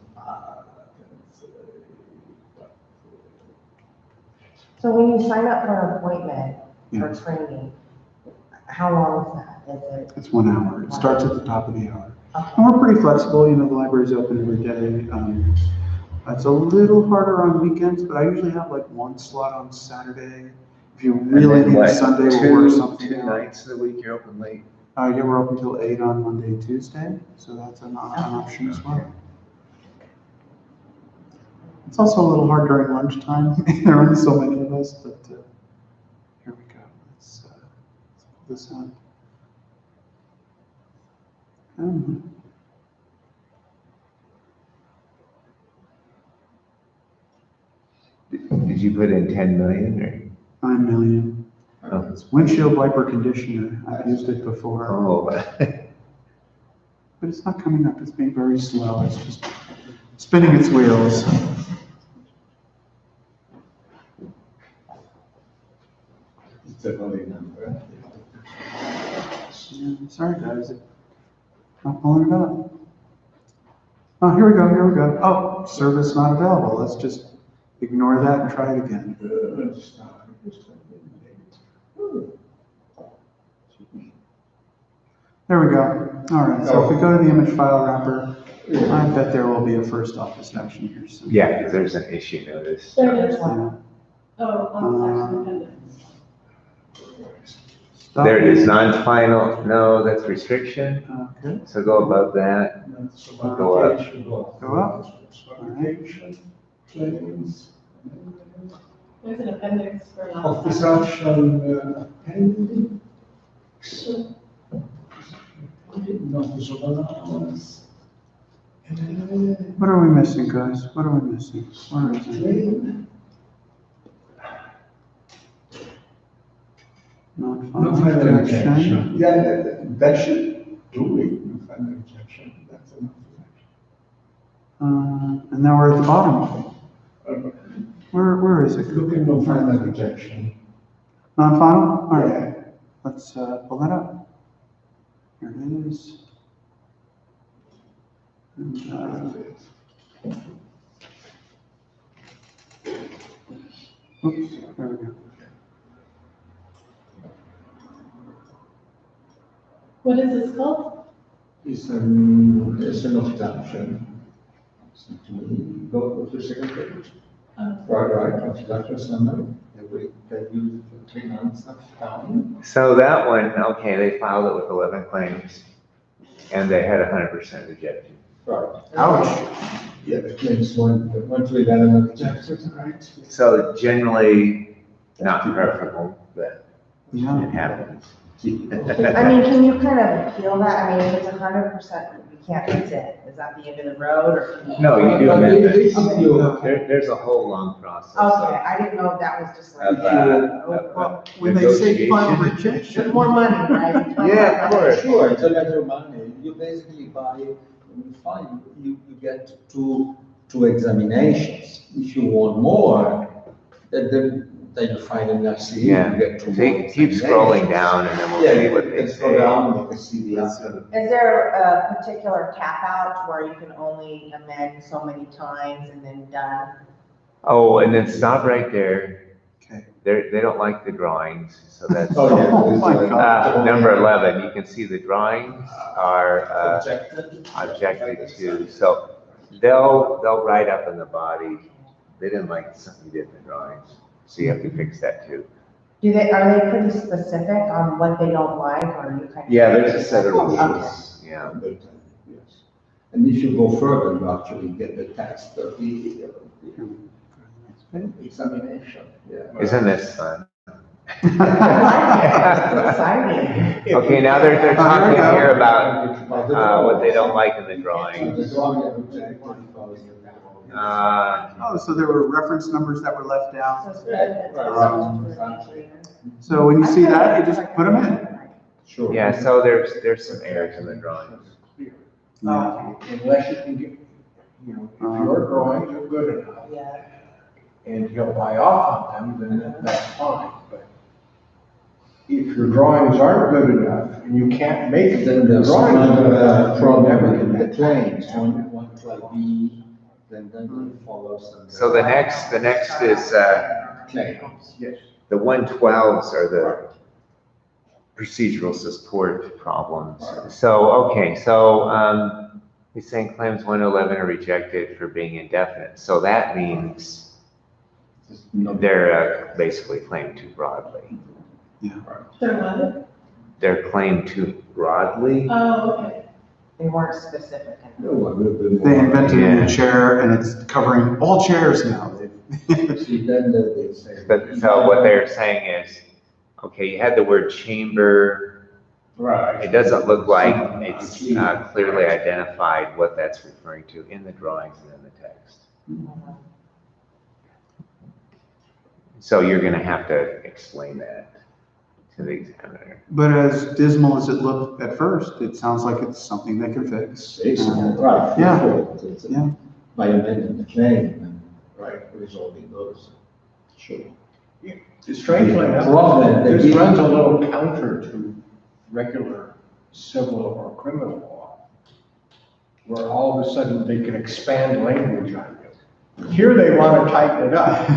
So when you sign up for an appointment Yeah. or training, how long is that? Is it? It's 1 hour. It starts at the top of the hour. Okay. And we're pretty flexible, the library's open every day. It's a little harder on weekends, but I usually have like one slot on Saturday. If you And really then need a what, Sunday, we'll work two something out. nights of the week you're open late? Yeah, we're open till 8 on Monday, Tuesday, so that's an option as well. It's also a little hard during lunchtime. There aren't so many of us, but here we go. Let's pull this up. Did you put in 10 million 9 million. or? It's windshield wiper conditioner. I've used it before, Oh, but it's not coming up. It's being very slow. It's just spinning its wheels. It's a valid number. Yeah, sorry, guys. Not pulling it up. Oh, here we go. Oh, service not available. Let's just ignore that and try it again. There we go. All right, so if we go to the image file wrapper, I bet there will be a first office action here soon. Yeah, because there's an issue notice. There it is. Yeah. Oh, on section appendix. Stop There it is, it. non-final, no, that's restriction, Okay, so go above that. Go up. go up. All right. There's an appendix for Office non action appendix. Notice of allowance. What are we missing, guys? What are we missing? Where is it? Claim. No Non-final final rejection. rejection. Yeah, that should do it, no final rejection, that's enough. And now we're at the bottom. Where is it? Look at no final rejection. Non-final? All right, Yeah. let's pull that up. Here it is. And, oops, there we go. What is this called? It's an obstruction. Go to the second page. Right, obstruction summary. We can use 3 months of time. So that one, okay, they filed it with 11 claims, and they had 100% rejection. Right. Ouch. Yeah, the claims one to 11 rejected, right? So generally, not preferable, but Yeah. it happens. I mean, can you kind of appeal that? I mean, if it's 100%, you can't fix it. Is that the end of the road or? Can you- No, you do amendments. Okay. There's a whole long process. Okay, I didn't know if that was just like. Of, When they say final negotiation. rejection. More money, right? Yeah, of course. Sure, it's a matter of money. You basically buy, fine, you get two examinations. If you want more, then you find an FC, Yeah, you get 2 more. keep scrolling down and then we'll Yeah, see you what they can say. scroll down, you can see the answer. Is there a particular cap out where you can only amend so many times and then done? Oh, and then stop right there. Okay. They don't like the drawings, so that's. Oh, yeah. Oh, my God. Number 11, you can see the drawings are Objected. objected to, so they'll write up in the body, they didn't like something you did in the drawings, so you have to fix that too. Are they pretty specific on what they don't like or you kind of? Yeah, there's a set of Okay. rules, yeah. Yes. And if you go further, you actually get the text of the examination. Yeah. Isn't this fun? I like it. It's exciting. Okay, now they're talking go. here about what they don't like in the drawings. Oh, so there were reference numbers that were left So out. it's good. So when you see that, you just put them in. Sure. Yeah, so there's some errors in the drawings. Yeah. Unless you can get, you know, if your drawings are good enough Yeah. and he'll buy off on them, then that's fine. But if your drawings aren't good enough and you can't make Then the there's drawings good another enough, problem with the claims, one try B, then it follows. and So the next is, Claims. yes. the 112s are the procedural support problems. So, okay, so, he's saying claims 1 to 11 are rejected for being indefinite. So that means they're basically claimed too broadly. Sure, what? They're claimed too broadly. Oh, okay. They weren't specific enough. They invented a new chair and it's covering all chairs now. See, then they say. But, so what they're saying is, okay, you had the word chamber. Right. It doesn't look like it's clearly identified what that's referring to in the drawings and in the text. So you're gonna have to explain that to the examiner. But as dismal as it looked at first, it sounds like it's something they can fix. Right. Yeah. Yeah. By amending the claim and, right, resolving those. Sure. Strangely enough, Problem, they this give- runs a little counter to regular civil or criminal law, where all of a sudden they can expand language on you. Here they want to tighten it up.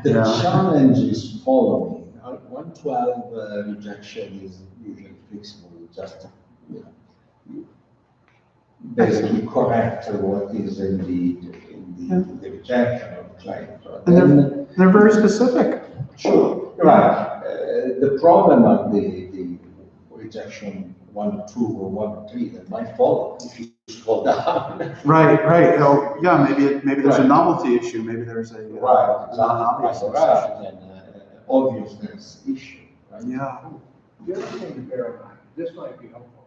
The Yeah. challenge is following. 112 rejection is usually fixable, just, you know, you basically correct what is in the rejection of the claim. So And then, they're very specific. sure, right. The problem of the rejection 1 or 2 or 1 or 3 that might follow if you scroll down. Right. Oh, yeah, maybe there's a Right. novelty issue, maybe there's a. Right, non-obvious exactly, issue. right, and obviousness issue, right? Yeah. The other thing to bear in mind, this might be helpful.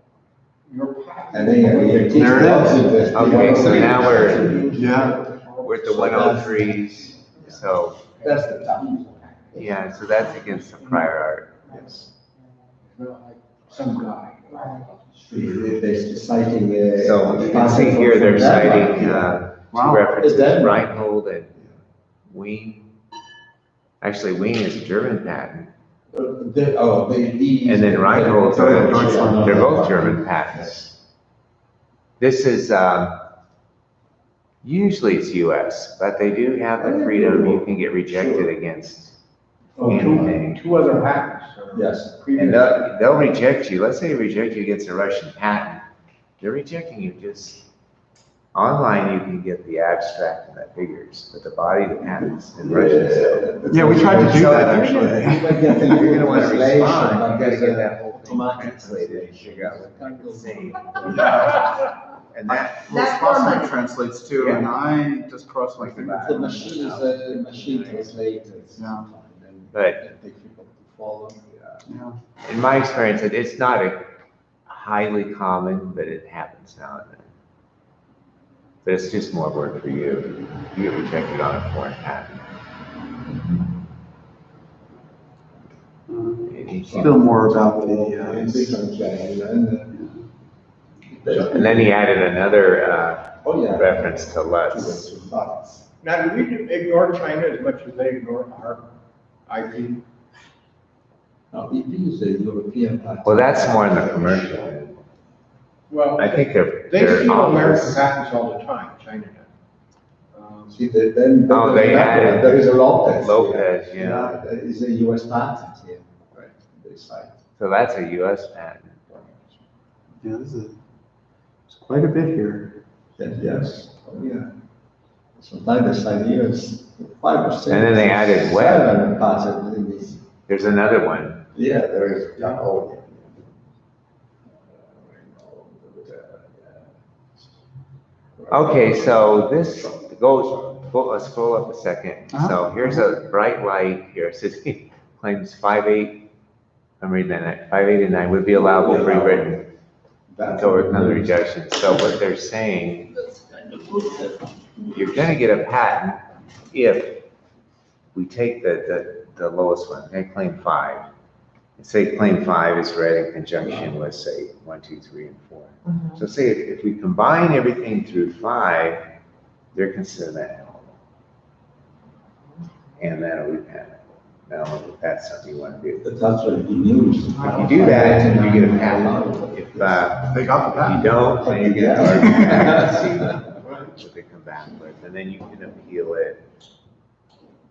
Your patent. And then you teach There it is. Okay, so now we're Yeah. at the 103s, so, That's the tough. yeah, so that's against the prior art. Yes. It's not like some guy. They're citing. So you can see here, they're citing, Wow. two references, Is that- Reinhold and Wien. Actually, Wien is a German patent, and then Reinhold, they're both German patents. This is, usually it's US, but they do have the freedom, you can get rejected against anything. Two other patents. Yes. And they'll reject you, let's say they reject you against a Russian patent, they're rejecting you just, online you can get the abstract and the figures, but the body of the patent's in Russian, so. Yeah, we tried to do So that if actually. You're gonna wanna respond, you gotta There's get a that whole thing automatic translated, and figure out what you're saying. Yeah. And that, That's Responsive common. translates too, and I just crossed my fingers. The machine is a machine translator. Yeah. But- Difficult to follow. Yeah. in my experience, it's not a highly common, but it happens now and then. But it's just more work for you. You get rejected on a foreign patent. Still more about the, And then he added another Oh, yeah. reference to Lutz. Now, do we ignore China as much as they ignore our IP? Now, it is a European patent. Well, that's more in the commercial end. Well, I think they're. they they're steal American obvious. patents all the time, China does. See, then. Oh, they added There is a Lopez. Lopez, yeah. That is a US patent here. Right. They cite. So that's a US patent. yeah, it's quite a bit here. Yes, oh, yeah. Sometimes they cite even 5%. And then they added web. 7 patents in this. There's another one. Yeah, there is. Oh, yeah. Okay, so this let's scroll up a second. So here's a bright light here. It says claims 5.8, I'm reading that, 5.8 would be allowable for rewritten to overcome the rejection. So what they're saying, you're gonna get a patent if we take the lowest one, okay, claim 5. And say claim 5 is read in conjunction with, say, 1, 2, 3, and 4. So say if we combine everything through 5, they're considered that helpful. And that'll be patentable. Now, if that's something you want to do. That's actually the news. If you do that, you get a patent. If They got the you patent. don't, then you get an argument, see what they come back with, and then you can appeal it.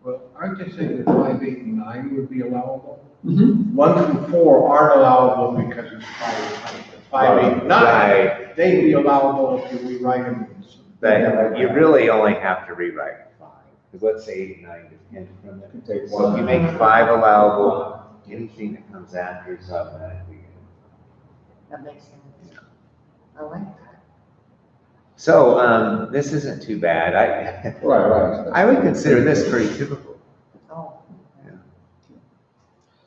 Well, aren't they saying that 5, 8, and 9 would be allowable? Mhm. 1 through 4 aren't allowable because it's 5, 8, and 9. Right. They'd be allowable if you rewrite them. But you really only have to rewrite 5, because let's say 8, 9 depend from it. So if you make 5 allowable, anything that comes after is automatically. That makes sense. I like that. So, this isn't too bad. Right. I would consider this pretty typical. Oh.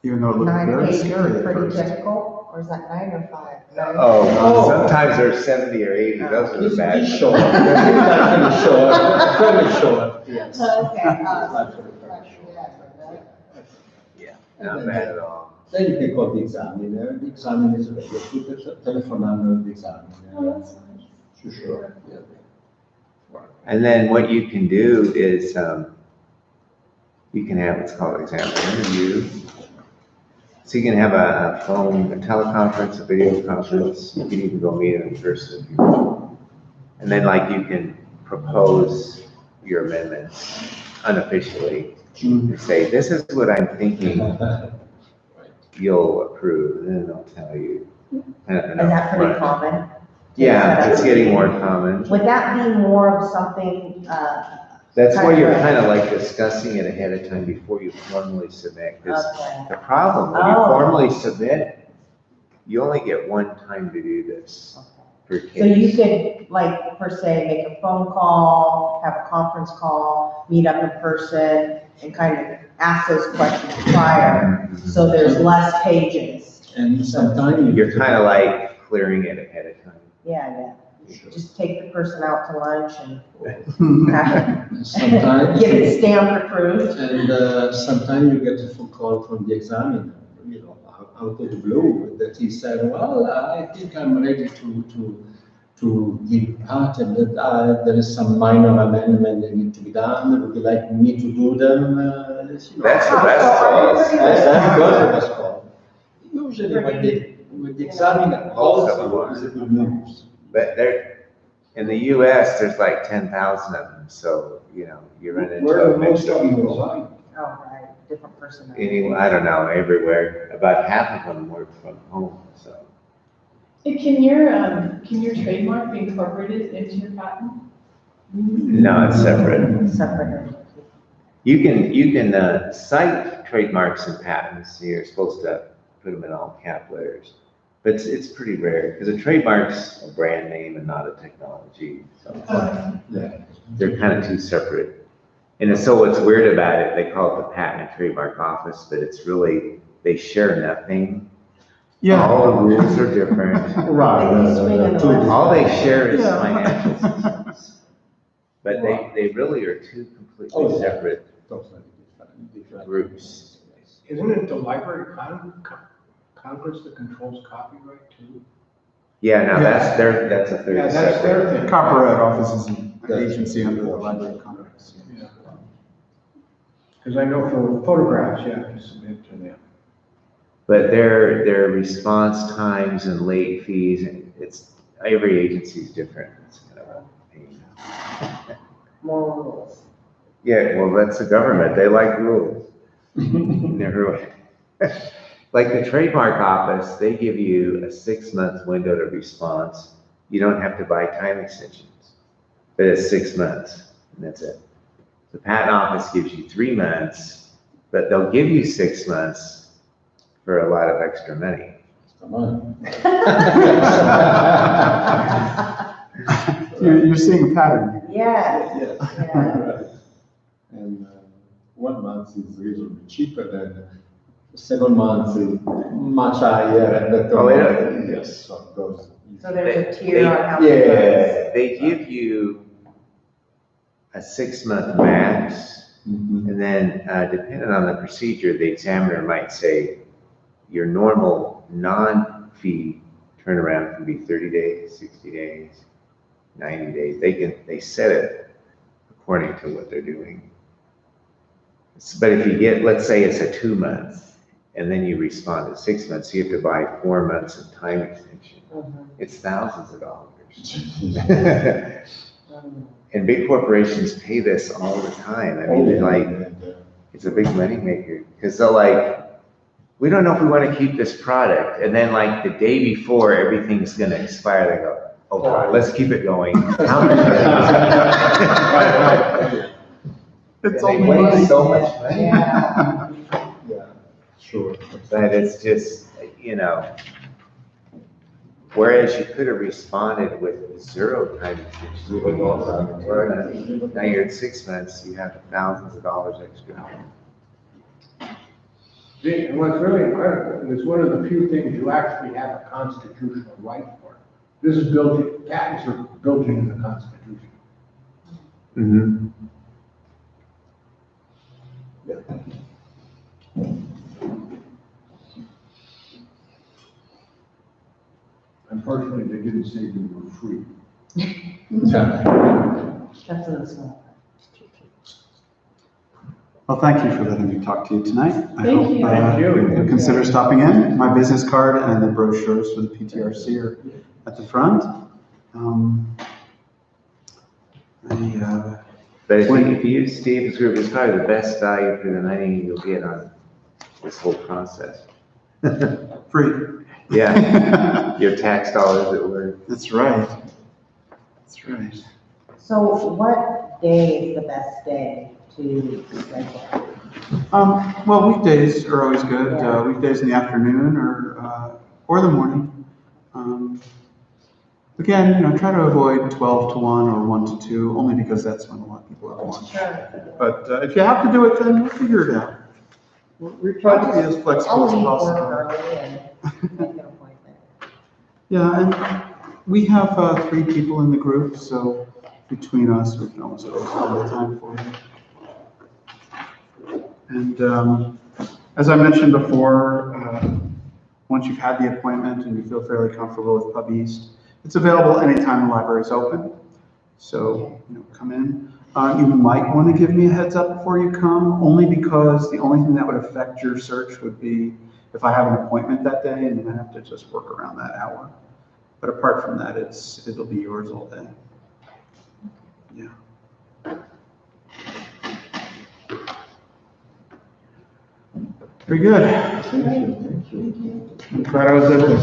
Even though it looked 9 very 8 scary is at pretty first. typical, or is that 9 or 5? Oh, sometimes they're 70 or 80, those are the It's bad. short. It's short. Very short. Yes. Okay. Yeah, not bad at all. Then you can call the examiner. The examiner is available. Put the telephone number of the examiner. Oh, that's nice. Sure. Yeah. And then what you can do is, You can have what's called example interview. So you can have a phone, a teleconference, a video conference. You can even go meet in person if you want. And then like you can propose your amendments unofficially. And say, this is what I'm thinking you'll approve, and then they'll tell you. Is that pretty common? Yeah, it's getting more common. Would that be more of something, That's why you're kind of like discussing it ahead of time before you formally submit. Because okay. the problem, when you formally submit, you only get one time to do this per case. So you could, like, per se, make a phone call, have a conference call, meet up in person, and kind of ask those questions prior, so there's less pages. And sometimes You're kind of like clearing it ahead of time. Yeah. Just take the person out to lunch and sometimes get it stamped approved. and sometimes you get a phone call from the examiner, you know, out of the blue, that he said, well, I think I'm ready to give part, and that there is some minor amendment that need to be done. Would you like me to do them? You know. That's the best calls. That's the best call. Usually when the examiner calls you, is good news. But in the US, there's like 10,000 of them, so, you know, you run into Where a are mix most of of them people. reside? Oh, right, different person. I don't know, everywhere. About half of them work from home, so. And can your trademark be incorporated into your patent? No, it's separate. Separate. You can cite trademarks and patents. You're supposed to put them in all cap letters. But it's pretty rare, because a trademark's a brand name and not a technology. So they're kind of two separate. And so what's weird about it, they call it the Patent and Trademark Office, but it's really, they share nothing. Yeah. All the rules are different. All they share is Yeah. financial systems. But they really are two completely separate groups. Isn't it the Library of Congress that controls copyright too? Yeah, now that's a Yeah, third that's their separate. thing. Copyright Office is an agency under the Library of Congress. Because I know for photographs, you have to submit to them. But their response times and late fees, every agency is different. It's kind of a pain. More rules. Yeah, well, that's the government. They like rules. Never. Like the trademark office, they give you a 6-month window to response. You don't have to buy time extensions, but it's 6 months, and that's it. The patent office gives you 3 months, but they'll give you 6 months for a lot of extra money. Come on. You're seeing a pattern. Yeah. And 1 month is reasonably cheaper than 7 months is much higher. And the Oh, yeah. Yes, of course. So there's a tier on how many Yeah. They give you a 6-month max, and then depending on the procedure, the examiner might say your normal non-fee turnaround can be 30 days, 60 days, 90 days. They set it according to what they're doing. But if you get, let's say it's a 2 month, and then you respond in 6 months, you have to buy 4 months of time extension. It's thousands of dollars. And big corporations pay this all the time. I mean, it's a big money maker, because they're like, we don't know if we want to keep this product. And then like the day before everything's going to expire, they go, oh God, let's keep it going. How much money? It's They only waste money. so much money. Yeah, sure. But it's just, you know, whereas you could have responded with 0 time extension. Now you're at 6 months, you have thousands of dollars extra. And what's really incredible, it's one of the few things you actually have a constitutional right for. This is built in, patents are built into the Constitution. Mm-hmm. Unfortunately, they didn't say you were free. That's in the small. Well, thank you for letting me talk to you tonight. I Thank hope, you. Thank you. you'll consider stopping in. My business card and the brochures for the PTRC are at the front. But if you use Steve's group, it's probably the best value for the money you'll get on this whole process. Free. Yeah, your tax dollars that were. That's right. That's right. So what day is the best day to schedule? Well, weekdays are always good. Yeah. Weekdays in the afternoon or the morning. Again, try to avoid 12 to 1 or 1 to 2, only because that's when a lot of people have lunch. Sure. But if you have to do it, then we'll figure it out. We try to be as flexible I'll as leave work possible. early and make an appointment. Yeah, and we have 3 people in the group, so between us, we can almost always find the time for you. And as I mentioned before, once you've had the appointment and you feel fairly comfortable with Pub East, it's available anytime the library is open. So, come in. You might want to give me a heads up before you come, only because the only thing that would affect your search would be if I have an appointment that day and then I have to just work around that hour. But apart from that, it'll be yours all day. Yeah. Very good. Thank you. I'm glad I was able to